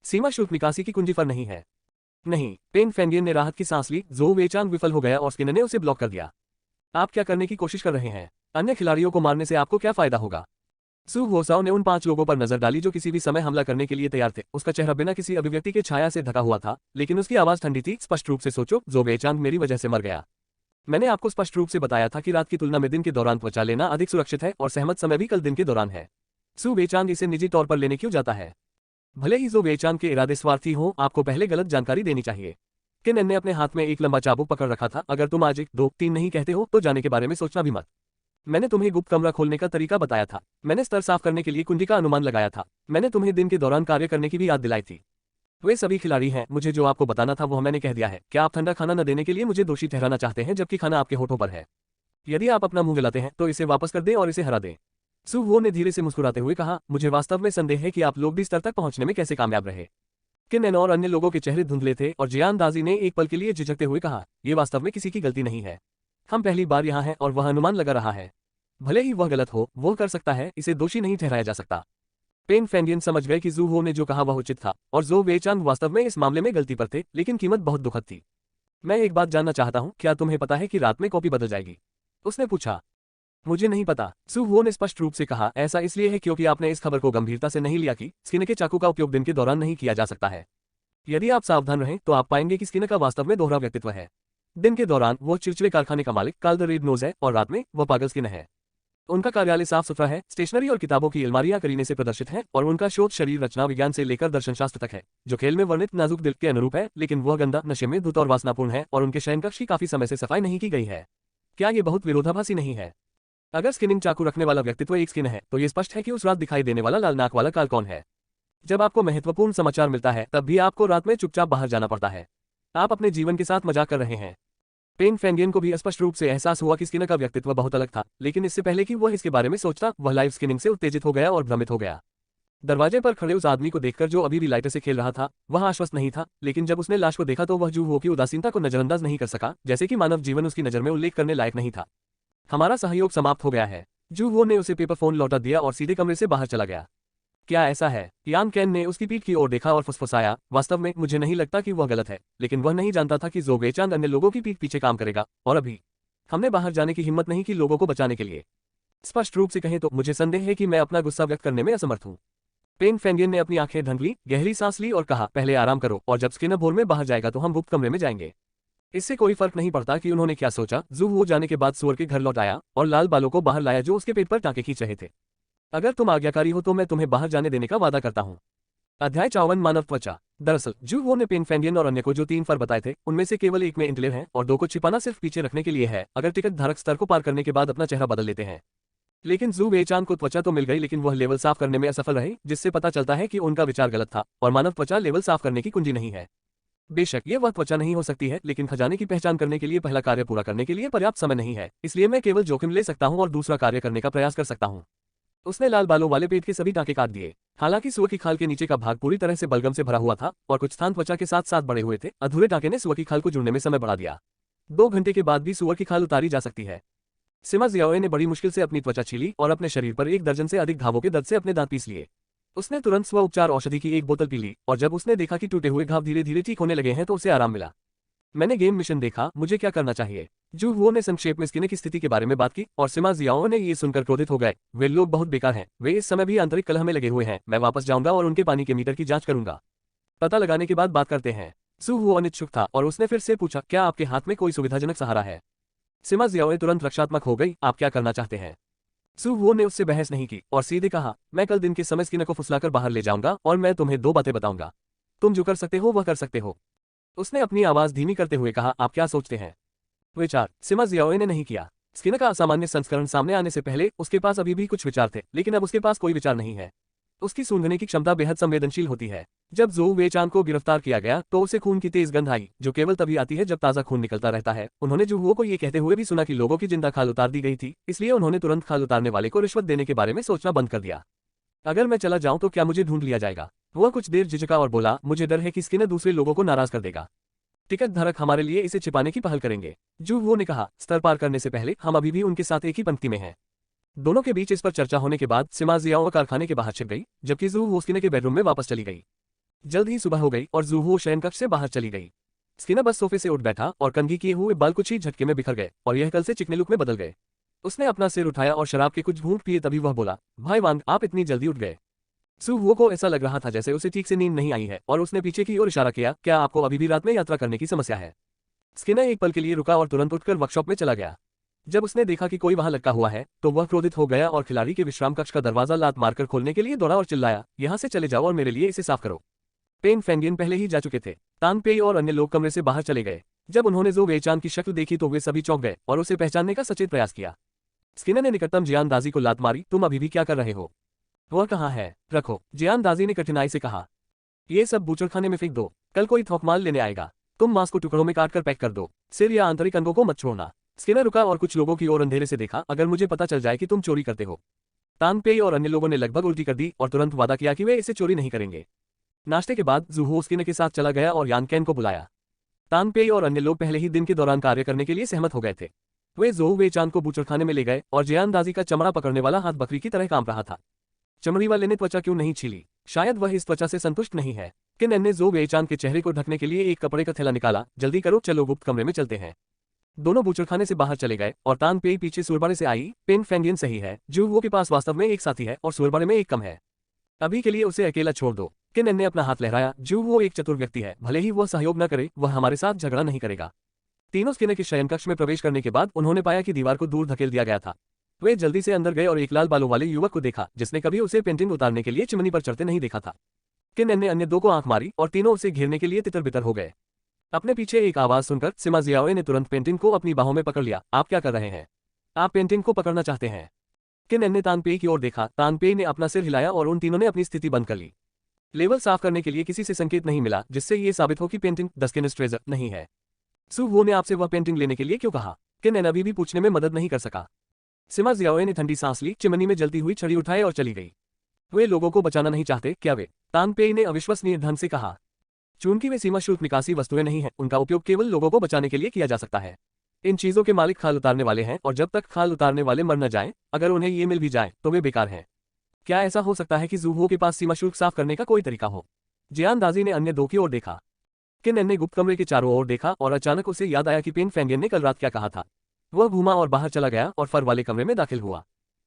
Speaker 1: सीमा शुल्क निकासी की कुंजी पर नहीं है। नहीं। पेन फैंडियन ने राहत की सांस ली। ज़ोऊ वेईचांग विफल हो गया और स्किनर ने उसे ब्लॉक कर दिया। आप क्या करने की कोशिश कर रहे हैं? अन्य खिलाड़ियों को मारने से आपको क्या फायदा होगा? सु होसाओ ने उन 5 लोगों पर नजर डाली जो किसी भी समय हमला करने के लिए तैयार थे। उसका चेहरा बिना किसी अभिव्यक्ति के छाया से ढका हुआ था, लेकिन उसकी आवाज ठंडी थी। स्पष्ट रूप से सोचो, ज़ो वेईचांग मेरी वजह से मर गया। मैंने आपको स्पष्ट रूप से बताया था कि रात की तुलना में दिन के दौरान त्वचा लेना अधिक सुरक्षित है और सहमत समय भी कल दिन के दौरान है। सु वेईचांग इसे निजी तौर पर लेने क्यों जाता है? भले ही ज़ो वेईचांग के इरादे स्वार्थी हों, आपको पहले गलत जानकारी देनी चाहिए। किन ने अपने हाथ में एक लंबा चाबुक पकड़ रखा था। अगर तुम आज 1, 2, 3 नहीं कहते हो तो जाने के बारे में सोचना भी मत। मैंने तुम्हें गुप्त कमरा खोलने का तरीका बताया था। मैंने स्तर साफ करने के लिए कुंडी का अनुमान लगाया था। मैंने तुम्हें दिन के दौरान कार्य करने की भी याद दिलाई थी। वे सभी खिलाड़ी हैं, मुझे जो आपको बताना था वह मैंने कह दिया है। क्या आप ठंडा खाना न देने के लिए मुझे दोषी ठहराना चाहते हैं जबकि खाना आपके होठों पर है? यदि आप अपना मुंह जलाते हैं तो इसे वापस कर दें और इसे हरा दें। सु वो ने धीरे से मुस्कुराते हुए कहा, मुझे वास्तव में संदेह है कि आप लोग भी स्तर तक पहुंचने में कैसे कामयाब रहे। किन और अन्य लोगों के चेहरे धुंधले थे और जियान दाजी ने एक पल के लिए झिझकते हुए कहा, यह वास्तव में किसी की गलती नहीं है। हम पहली बार यहाँ हैं और वह अनुमान लगा रहा है। भले ही वह गलत हो, वो कर सकता है, इसे दोषी नहीं ठहराया जा सकता। पेन फेंगियन समझ गए कि ज़ू हो ने जो कहा वह उचित था और ज़ो वेईचांग वास्तव में इस मामले में गलती पर थे, लेकिन कीमत बहुत दुखद थी। मैं एक बात जानना चाहता हूँ, क्या तुम्हें पता है कि रात में कॉपी बदल जाएगी? उसने पूछा। मुझे नहीं पता, सु वो ने स्पष्ट रूप से कहा। ऐसा इसलिए है क्योंकि आपने इस खबर को गंभीरता से नहीं लिया कि स्किन के चाकू का उपयोग दिन के दौरान नहीं किया जा सकता है। यदि आप सावधान रहें तो आप पाएंगे कि स्किन का वास्तव में दोहरा व्यक्तित्व है। दिन के दौरान वो चिड़चिड़े कारखाने का मालिक काल द रेड नोज है और रात में वह पागल स्किन है। उनका कार्यालय साफ सुथरा है, स्टेशनरी और किताबों की अलमारियां करीने से प्रदर्शित हैं और उनका शोध शरीर रचना विज्ञान से लेकर दर्शनशास्त्र तक है, जो खेल में वर्णित नाजुक दिल के अनुरूप है, लेकिन वह गंदा, नशे में धुत और वासनापूर्ण है और उनके शयनकक्ष की काफी समय से सफाई नहीं की गई है। क्या ये बहुत विरोधाभासी नहीं है? अगर स्किनिंग चाकू रखने वाला व्यक्तित्व एक स्किन है तो ये स्पष्ट है कि उस रात दिखाई देने वाला लाल नाक वाला काल कौन है। जब आपको महत्वपूर्ण समाचार मिलता है तब भी आपको रात में चुपचाप बाहर जाना पड़ता है। आप अपने जीवन के साथ मजाक कर रहे हैं। पेन फेंगियन को भी स्पष्ट रूप से एहसास हुआ कि स्किनर का व्यक्तित्व बहुत अलग था, लेकिन इससे पहले कि वह इसके बारे में सोचता, वह लाइव स्किनिंग से उत्तेजित हो गया और भ्रमित हो गया। दरवाजे पर खड़े उस आदमी को देखकर जो अभी भी लाइटर से खेल रहा था, वह आश्वस्त नहीं था, लेकिन जब उसने लाश को देखा तो वह जू हो की उदासीनता को नजरअंदाज नहीं कर सका, जैसे कि मानव जीवन उसकी नजर में उल्लेख करने लायक नहीं था। हमारा सहयोग समाप्त हो गया है। जू वो ने उसे पेपर फोन लौटा दिया और सीधे कमरे से बाहर चला गया। क्या ऐसा है? यान कैन ने उसकी पीठ की ओर देखा और फुसफुसाया, वास्तव में मुझे नहीं लगता कि वह गलत है, लेकिन वह नहीं जानता था कि ज़ो वेईचांग अन्य लोगों की पीठ पीछे काम करेगा, और अभी हमने बाहर जाने की हिम्मत नहीं की लोगों को बचाने के लिए। स्पष्ट रूप से कहें तो मुझे संदेह है कि मैं अपना गुस्सा व्यक्त करने में असमर्थ हूँ। पेन फेंगियन ने अपनी आंखें ढंक ली, गहरी सांस ली और कहा, पहले आराम करो और जब स्किनर भोर में बाहर जाएगा तो हम गुप्त कमरे में जाएंगे। इससे कोई फर्क नहीं पड़ता कि उन्होंने क्या सोचा। जू वो जाने के बाद सुअर के घर लौट आया और लाल बालों को बाहर लाया जो उसके पेट पर टांके खींच रहे थे। अगर तुम आज्ञाकारी हो तो मैं तुम्हें बाहर जाने देने का वादा करता हूँ। अध्याय 54 मानव त्वचा। दरअसल जू वो ने पेन फेंगियन और अन्य को जो 3 फर बताए थे उनमें से केवल एक में इंटलेव है और 2 को छिपाना सिर्फ पीछे रखने के लिए है, अगर टिकट धारक स्तर को पार करने के बाद अपना चेहरा बदल लेते हैं। लेकिन ज़ू वेईचांग को त्वचा तो मिल गई, लेकिन वह लेवल साफ करने में असफल रहे, जिससे पता चलता है कि उनका विचार गलत था और मानव त्वचा लेवल साफ करने की कुंजी नहीं है। बेशक ये वह त्वचा नहीं हो सकती है, लेकिन खजाने की पहचान करने के लिए पहला कार्य पूरा करने के लिए पर्याप्त समय नहीं है, इसलिए मैं केवल जोखिम ले सकता हूं और दूसरा कार्य करने का प्रयास कर सकता हूं। उसने लाल बालों वाले पेट के सभी टांके काट दिए। हालांकि सुअर की खाल के नीचे का भाग पूरी तरह से बलगम से भरा हुआ था और कुछ स्थान त्वचा के साथ साथ बड़े हुए थे। अधूरे टांके ने सुअर की खाल को जुड़ने में समय बढ़ा दिया। 2 घंटे के बाद भी सुअर की खाल उतारी जा सकती है। सिमा जियाओए ने बड़ी मुश्किल से अपनी त्वचा छीली और अपने शरीर पर 1 दर्जन से अधिक घावों के दर्द से अपने दांत पीस लिए। उसने तुरंत स्व उपचार औषधि की 1 बोतल पी ली और जब उसने देखा कि टूटे हुए घाव धीरे धीरे ठीक होने लगे हैं तो उसे आराम मिला। मैंने गेम मिशन देखा, मुझे क्या करना चाहिए? जू वो ने संक्षेप में स्किन की स्थिति के बारे में बात की और सिमा जियाओ ने ये सुनकर क्रोधित हो गए। वे लोग बहुत बेकार हैं, वे इस समय भी आंतरिक कलह में लगे हुए हैं। मैं वापस जाऊंगा और उनके पानी के मीटर की जांच करूंगा। पता लगाने के बाद बात करते हैं। सु वो अनिच्छुक था और उसने फिर से पूछा, क्या आपके हाथ में कोई सुविधाजनक सहारा है? सिमा जियाओ तुरंत रक्षात्मक हो गई, आप क्या करना चाहते हैं? सु वो ने उससे बहस नहीं की और सीधे कहा, मैं कल दिन के समय स्किन को फुसलाकर बाहर ले जाऊंगा और मैं तुम्हें 2 बातें बताऊंगा। तुम जो कर सकते हो वह कर सकते हो। उसने अपनी आवाज धीमी करते हुए कहा, आप क्या सोचते हैं? विचार। सिमा जियाओए ने नहीं किया। स्किन का असामान्य संस्करण सामने आने से पहले उसके पास अभी भी कुछ विचार थे, लेकिन अब उसके पास कोई विचार नहीं है। उसकी सूंघने की क्षमता बेहद संवेदनशील होती है। जब ज़ो वेईचांग को गिरफ्तार किया गया तो उसे खून की तेज गंध आई, जो केवल तभी आती है जब ताज़ा खून निकलता रहता है। उन्होंने जू वो को ये कहते हुए भी सुना कि लोगों की जिंदा खाल उतार दी गई थी, इसलिए उन्होंने तुरंत खाल उतारने वाले को रिश्वत देने के बारे में सोचना बंद कर दिया। अगर मैं चला जाऊं तो क्या मुझे ढूंढ लिया जाएगा? वह कुछ देर झिझका और बोला, मुझे डर है कि स्किनर दूसरे लोगों को नाराज कर देगा। टिकट धारक हमारे लिए इसे छिपाने की पहल करेंगे। जू वो ने कहा, स्तर पार करने से पहले हम अभी भी उनके साथ एक ही पंक्ति में हैं। दोनों के बीच इस पर चर्चा होने के बाद सिमा जियाओ कारखाने के बाहर छिप गई, जबकि जू वो स्किनर के बेडरूम में वापस चली गई। जल्द ही सुबह हो गई और जू हो शयनकक्ष से बाहर चली गई। स्किनर बस सोफे से उठ बैठा और कंघी किए हुए बाल कुछ ही झटके में बिखर गए और यह कल से चिकने लुक में बदल गए। उसने अपना सिर उठाया और शराब के कुछ घूंट पिए तभी वह बोला, भाई वांग, आप इतनी जल्दी उठ गए। सू हुओ को ऐसा लग रहा था जैसे उसे ठीक से नींद नहीं आई है और उसने पीछे की ओर इशारा किया, क्या आपको अभी भी रात में यात्रा करने की समस्या है? स्किनर एक पल के लिए रुका और तुरंत उठकर वर्कशॉप में चला गया। जब उसने देखा कि कोई वहां लटका हुआ है तो वह क्रोधित हो गया और खिलाड़ी के विश्राम कक्ष का दरवाजा लात मारकर खोलने के लिए दौड़ा और चिल्लाया, यहां से चले जाओ और मेरे लिए इसे साफ करो। पेन फेंगियन पहले ही जा चुके थे। तान पेई और अन्य लोग कमरे से बाहर चले गए। जब उन्होंने ज़ो वेईचान की शक्ल देखी तो वे सभी चौंक गए और उसे पहचानने का सचेत प्रयास किया। स्किनर ने निकटतम जियानदाजी को लात मारी, तुम अभी भी क्या कर रहे हो? वह कहाँ है? रखो, जियानदाजी ने कठिनाई से कहा। ये सब बूचड़खाने में फेंक दो, कल कोई थोकमाल लेने आएगा। तुम मांस को टुकड़ों में काटकर पैक कर दो, सिर या आंतरिक अंगों को मत छोड़ना। स्किनर रुका और कुछ लोगों की ओर अंधेरे से देखा, अगर मुझे पता चल जाए कि तुम चोरी करते हो। तान पेई और अन्य लोगों ने लगभग उल्टी कर दी और तुरंत वादा किया कि वे इसे चोरी नहीं करेंगे। नाश्ते के बाद ज़ूहो स्किनर के साथ चला गया और यान कैन को बुलाया। तान पेई और अन्य लोग पहले ही दिन के दौरान कार्य करने के लिए सहमत हो गए थे। वे ज़ो वेईचान को बूचड़खाने में ले गए और जियानदाजी का चमड़ा पकड़ने वाला हाथ बकरी की तरह कांप रहा था। चमड़ी वाले ने त्वचा क्यों नहीं छीली? शायद वह इस त्वचा से संतुष्ट नहीं है। किन ने ज़ो वेईचान के चेहरे को ढकने के लिए एक कपड़े का थैला निकाला, जल्दी करो, चलो गुप्त कमरे में चलते हैं। दोनों बूचड़खाने से बाहर चले गए और तान पेई पीछे सुरबारे से आई। पेन फेंगियन सही है, जूवो के पास वास्तव में एक साथी है और सुरबारे में एक कम है। अभी के लिए उसे अकेला छोड़ दो। किन ने अपना हाथ लहराया, जूवो एक चतुर व्यक्ति है, भले ही वह सहयोग न करे, वह हमारे साथ झगड़ा नहीं करेगा। तीनों स्किनर के शयन कक्ष में प्रवेश करने के बाद उन्होंने पाया कि दीवार को दूर धकेल दिया गया था। वे जल्दी से अंदर गए और एक लाल बालों वाले युवक को देखा जिसने कभी उसे पेंटिंग उतारने के लिए चिमनी पर चढ़ते नहीं देखा था। किन ने अन्य दो को आंख मारी और तीनों उसे घेरने के लिए तितर बितर हो गए। अपने पीछे एक आवाज सुनकर सिमा जियाओ ने तुरंत पेंटिंग को अपनी बाहों में पकड़ लिया। आप क्या कर रहे हैं? आप पेंटिंग को पकड़ना चाहते हैं? किन ने तान पेई की ओर देखा। तान पेई ने अपना सिर हिलाया और उन तीनों ने अपनी स्थिति बंद कर ली। लेवल साफ करने के लिए किसी से संकेत नहीं मिला जिससे ये साबित हो कि पेंटिंग द स्किनर्स ट्रेजर नहीं है। सू वो ने आपसे वह पेंटिंग लेने के लिए क्यों कहा? किन अभी भी पूछने में मदद नहीं कर सका। सिमा जियाओ ने ठंडी सांस ली, चिमनी में जलती हुई छड़ी उठाए और चली गई। वे लोगों को बचाना नहीं चाहते क्या वे? तान पेई ने अविश्वसनीय ढंग से कहा। चूंकि वे सीमा शुल्क निकासी वस्तुएं नहीं हैं, उनका उपयोग केवल लोगों को बचाने के लिए किया जा सकता है। इन चीजों के मालिक खाल उतारने वाले हैं और जब तक खाल उतारने वाले मर न जाएं, अगर उन्हें ये मिल भी जाए तो वे बेकार हैं। क्या ऐसा हो सकता है कि ज़ूहो के पास सीमा शुल्क साफ करने का कोई तरीका हो? जियानदाजी ने अन्य दो की ओर देखा। किन ने गुप्त कमरे के चारों ओर देखा और अचानक उसे याद आया कि पेन फेंगियन ने कल रात क्या कहा था। वह घूमा और बाहर चला गया और फर वाले कमरे में दाखिल हुआ।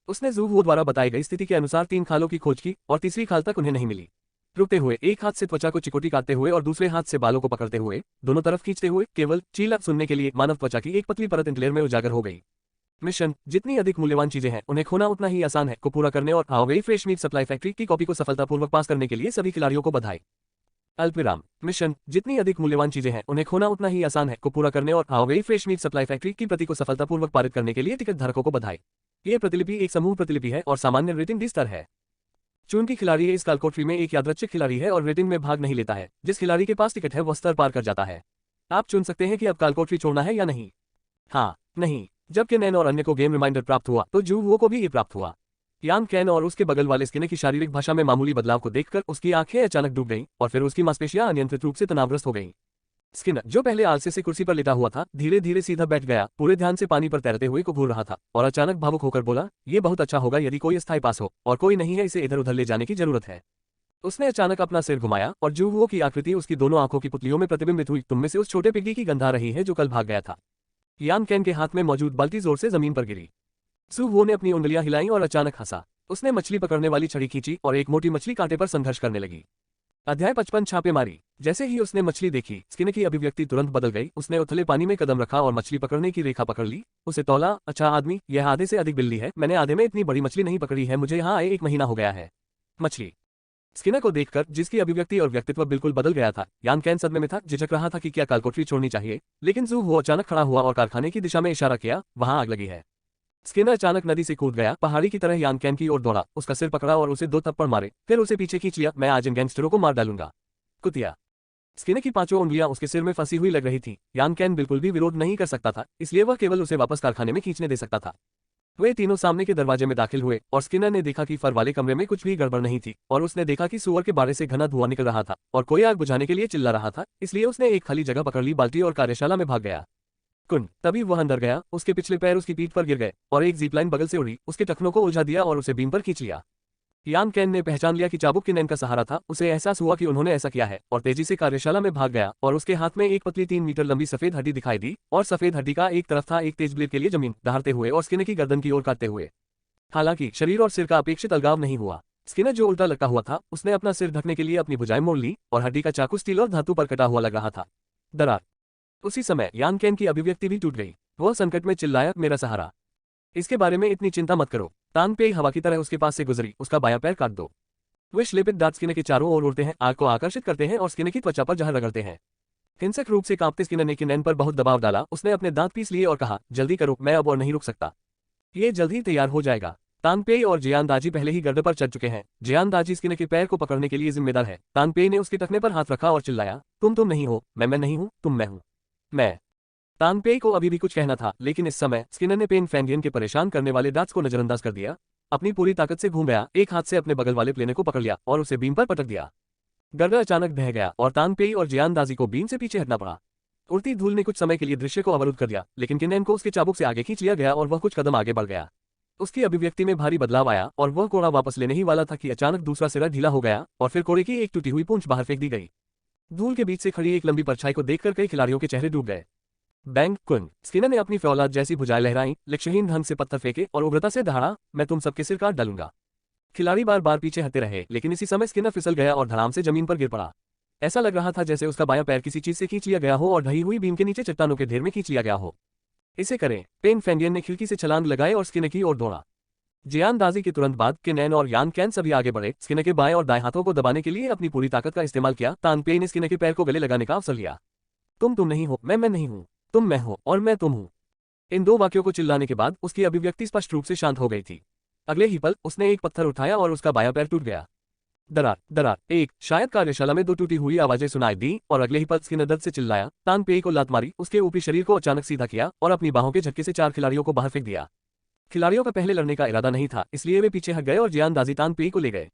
Speaker 1: उसने ज़ूहो द्वारा बताई गई स्थिति के अनुसार 3 खालों की खोज की और तीसरी खाल तक उन्हें नहीं मिली। रुकते हुए एक हाथ से त्वचा को चिकोटी काटते हुए और दूसरे हाथ से बालों को पकड़ते हुए दोनों तरफ खींचते हुए केवल चीला सुनने के लिए मानव त्वचा की एक पतली परत इंटलेयर में उजागर हो गई। मिशन, जितनी अधिक मूल्यवान चीजें हैं उन्हें खोना उतना ही आसान है को पूरा करने और हाओवेई फ्रेश मीट सप्लाई फैक्ट्री की कॉपी को सफलतापूर्वक पास करने के लिए सभी खिलाड़ियों को बधाई। अल्पविराम। मिशन, जितनी अधिक मूल्यवान चीजें हैं उन्हें खोना उतना ही आसान है को पूरा करने और हाओवेई फ्रेश मीट सप्लाई फैक्ट्री की प्रति को सफलतापूर्वक पारित करने के लिए टिकट धारकों को बधाई। ये प्रतिलिपि एक समूह प्रतिलिपि है और सामान्य रेटिंग डी स्तर है। चूंकि खिलाड़ी इस कालकोठरी में एक यादृच्छिक खिलाड़ी है और रेटिंग में भाग नहीं लेता है, जिस खिलाड़ी के पास टिकट है वह स्तर पार कर जाता है। आप चुन सकते हैं कि अब कालकोठरी छोड़ना है या नहीं। हाँ, नहीं। जब केन और अन्य को गेम रिमाइंडर प्राप्त हुआ तो जूवो को भी ये प्राप्त हुआ। यान कैन और उसके बगल वाले स्किनर की शारीरिक भाषा में मामूली बदलाव को देखकर उसकी आंखें अचानक डूब गईं और फिर उसकी मांसपेशियां अनियंत्रित रूप से तनावग्रस्त हो गईं। स्किनर, जो पहले आलसे से कुर्सी पर लेटा हुआ था, धीरे धीरे सीधा बैठ गया, पूरे ध्यान से पानी पर तैरते हुए को घूर रहा था और अचानक भावुक होकर बोला, ये बहुत अच्छा होगा यदि कोई स्थायी पास हो और कोई नहीं है, इसे इधर उधर ले जाने की जरूरत है। उसने अचानक अपना सिर घुमाया और जूवो की आकृति उसकी दोनों आंखों की पुतलियों में प्रतिबिंबित हुई। तुम में से उस छोटे पिग्गी की गंध आ रही है जो कल भाग गया था। यान कैन के हाथ में मौजूद बाल्टी जोर से जमीन पर गिरी। जूवो ने अपनी उंगलियां हिलाई और अचानक हंसा। उसने मछली पकड़ने वाली छड़ी खींची और एक मोटी मछली कांटे पर संघर्ष करने लगी। अध्याय 55 छापेमारी। जैसे ही उसने मछली देखी, स्किनर की अभिव्यक्ति तुरंत बदल गई। उसने उथले पानी में कदम रखा और मछली पकड़ने की रेखा पकड़ ली। उसे तौला, अच्छा आदमी, यह आधे से अधिक बिल्ली है, मैंने आधे में इतनी बड़ी मछली नहीं पकड़ी है, मुझे यहाँ आए 1 महीना हो गया है। मछली। स्किनर को देखकर जिसकी अभिव्यक्ति और व्यक्तित्व बिल्कुल बदल गया था, यान कैन सदमे में था, झिझक रहा था कि क्या कालकोठरी छोड़नी चाहिए, लेकिन जूवो अचानक खड़ा हुआ और कारखाने की दिशा में इशारा किया, वहां आग लगी है। स्किनर अचानक नदी से कूद गया, पहाड़ी की तरह यान कैन की ओर दौड़ा, उसका सिर पकड़ा और उसे 2 थप्पड़ मारे, फिर उसे पीछे खींच लिया। मैं आज इन गैंगस्टरों को मार डालूंगा। कुतिया। स्किनर की 5 उंगलियां उसके सिर में फंसी हुई लग रही थी। यान कैन बिल्कुल भी विरोध नहीं कर सकता था, इसलिए वह केवल उसे वापस कारखाने में खींचने दे सकता था। वे तीनों सामने के दरवाजे में दाखिल हुए और स्किनर ने देखा कि फर वाले कमरे में कुछ भी गड़बड़ नहीं थी और उसने देखा कि सुअर के बारे से घना धुआं निकल रहा था और कोई आग बुझाने के लिए चिल्ला रहा था, इसलिए उसने एक खाली जगह पकड़ ली, बाल्टी और कार्यशाला में भाग गया। तभी वह अंदर गया, उसके पिछले पैर उसकी पीठ पर गिर गए और एक जीपलाइन बगल से उड़ी, उसके टखनों को उलझा दिया और उसे बीम पर खींच लिया। यान कैन ने पहचान लिया कि चाबुक किनेन का सहारा था। उसे एहसास हुआ कि उन्होंने ऐसा किया है और तेजी से कार्यशाला में भाग गया और उसके हाथ में एक पतली 3 मीटर लंबी सफेद हड्डी दिखाई दी और सफेद हड्डी का एक तरफ था एक तेज ब्लेड के लिए जमीन दहाड़ते हुए और स्किनर की गर्दन की ओर काटते हुए। हालांकि शरीर और सिर का अपेक्षित अलगाव नहीं हुआ। स्किनर जो उल्टा लटका हुआ था, उसने अपना सिर ढकने के लिए अपनी भुजाएं मोड़ ली और हड्डी का चाकू स्टील और धातु पर कटा हुआ लग रहा था। दरार। उसी समय यान कैन की अभिव्यक्ति भी टूट गई। वह संकट में चिल्लाया, मेरा सहारा। इसके बारे में इतनी चिंता मत करो। तान पेई हवा की तरह उसके पास से गुजरी, उसका बायां पैर काट दो। वे श्लेपित दांत स्किनर के चारों ओर उड़ते हैं, आग को आकर्षित करते हैं और स्किनर की त्वचा पर जहर रगड़ते हैं। हिंसक रूप से कांपते स्किनर ने किनेन पर बहुत दबाव डाला। उसने अपने दांत पीस लिए और कहा, जल्दी करो, मैं अब और नहीं रुक सकता। ये जल्द ही तैयार हो जाएगा। तानपेई और जियानदाजी पहले ही गर्दन पर चढ़ चुके हैं। जियानदाजी स्किनर के पैर को पकड़ने के लिए जिम्मेदार है। तानपेई ने उसके टखने पर हाथ रखा और चिल्लाया, तुम नहीं हो, मैं नहीं हूं, तुम मैं हूं। मैं। तानपेई को अभी भी कुछ कहना था, लेकिन इस समय स्किनर ने पेन फैंगियन के परेशान करने वाले दांत को नजरअंदाज कर दिया। अपनी पूरी ताकत से घूम गया, एक हाथ से अपने बगल वाले प्लेने को पकड़ लिया और उसे बीम पर पटक दिया। गर्दन अचानक ढह गया और तानपेई और जियानदाजी को बीम से पीछे हटना पड़ा। उड़ती धूल ने कुछ समय के लिए दृश्य को अवरुद्ध कर दिया, लेकिन किनेन को उसके चाबुक से आगे खींच लिया गया और वह कुछ कदम आगे बढ़ गया। उसकी अभिव्यक्ति में भारी बदलाव आया और वह कोड़ा वापस लेने ही वाला था कि अचानक दूसरा सिरा ढीला हो गया और फिर कोड़े की एक टूटी हुई पूंछ बाहर फेंक दी गई। धूल के बीच से खड़ी एक लंबी परछाई को देखकर कई खिलाड़ियों के चेहरे डूब गए। बैंग कुन। स्किनर ने अपनी फौलाद जैसी भुजाएं लहराई, लक्ष्यहीन ढंग से पत्थर फेंके और उग्रता से दहाड़ा, मैं तुम सबके सिर काट डालूंगा। खिलाड़ी बार बार पीछे हटते रहे, लेकिन इसी समय स्किनर फिसल गया और धड़ाम से जमीन पर गिर पड़ा। ऐसा लग रहा था जैसे उसका बायां पैर किसी चीज से खींच लिया गया हो और ढही हुई बीम के नीचे चट्टानों के ढेर में खींच लिया गया हो। इसे करें। पेन फैंगियन ने खिड़की से छलांग लगाए और स्किनर की ओर दौड़ा। जियानदाजी के तुरंत बाद किनेन और यान कैन सभी आगे बढ़े। स्किनर के बाएं और दाएं हाथों को दबाने के लिए अपनी पूरी ताकत का इस्तेमाल किया। तानपेई ने स्किनर के पैर को गले लगाने का अवसर लिया। तुम नहीं हो, मैं नहीं हूं, तुम मैं हो और मैं तुम हूं। इन दो वाक्यों को चिल्लाने के बाद उसकी अभिव्यक्ति स्पष्ट रूप से शांत हो गई थी। अगले ही पल उसने एक पत्थर उठाया और उसका बायां पैर टूट गया। दरार दरार एक। शायद कार्यशाला में दो टूटी हुई आवाजें सुनाई दी और अगले ही पल स्किनर दर्द से चिल्लाया। तानपेई को लात मारी, उसके ऊपरी शरीर को अचानक सीधा किया और अपनी बाहों के झटके से 4 खिलाड़ियों को बाहर फेंक दिया। खिलाड़ियों का पहले लड़ने का इरादा नहीं था, इसलिए वे पीछे हट गए और जियानदाजी तानपेई को ले गए।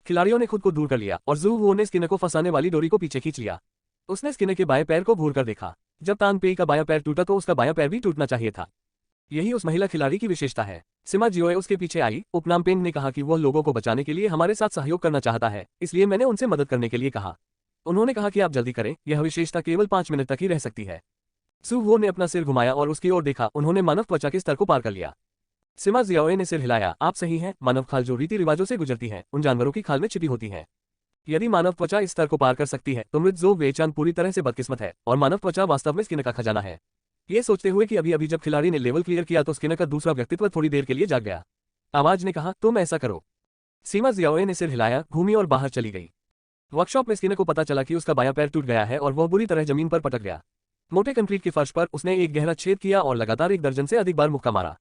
Speaker 1: खिलाड़ियों ने खुद को दूर कर लिया और जू वो ने स्किनर को फंसाने वाली डोरी को पीछे खींच लिया। उसने स्किनर के बाएं पैर को घूरकर देखा। जब तानपेई का बायां पैर टूटा तो उसका बायां पैर भी टूटना चाहिए था। यही उस महिला खिलाड़ी की विशेषता है। सिमा जियोए उसके पीछे आई। उपनामपेंग ने कहा कि वह लोगों को बचाने के लिए हमारे साथ सहयोग करना चाहता है, इसलिए मैंने उनसे मदद करने के लिए कहा। उन्होंने कहा कि आप जल्दी करें, यह विशेषता केवल 5 मिनट तक ही रह सकती है। सू वो ने अपना सिर घुमाया और उसकी ओर देखा। उन्होंने मानव त्वचा के स्तर को पार कर लिया। सिमा जियोए ने सिर हिलाया, आप सही हैं। मानव खाल जो रीति रिवाजों से गुजरती है, उन जानवरों की खाल में छिपी होती है। यदि मानव त्वचा इस स्तर को पार कर सकती है तो मृत जो वेचान पूरी तरह से बदकिस्मत है और मानव त्वचा वास्तव में स्किनर का खजाना है। ये सोचते हुए कि अभी जब खिलाड़ी ने लेवल क्लियर किया तो स्किनर का दूसरा व्यक्तित्व थोड़ी देर के लिए जाग गया। आवाज ने कहा, तुम ऐसा करो। सीमा जियाओए ने सिर हिलाया, घूमी और बाहर चली गई। वर्कशॉप में स्किनर को पता चला कि उसका बायां पैर टूट गया है और वह बुरी तरह जमीन पर पटक गया। मोटे कंक्रीट के फर्श पर उसने एक गहरा छेद किया और लगातार 1 दर्जन से अधिक बार मुक्का मारा।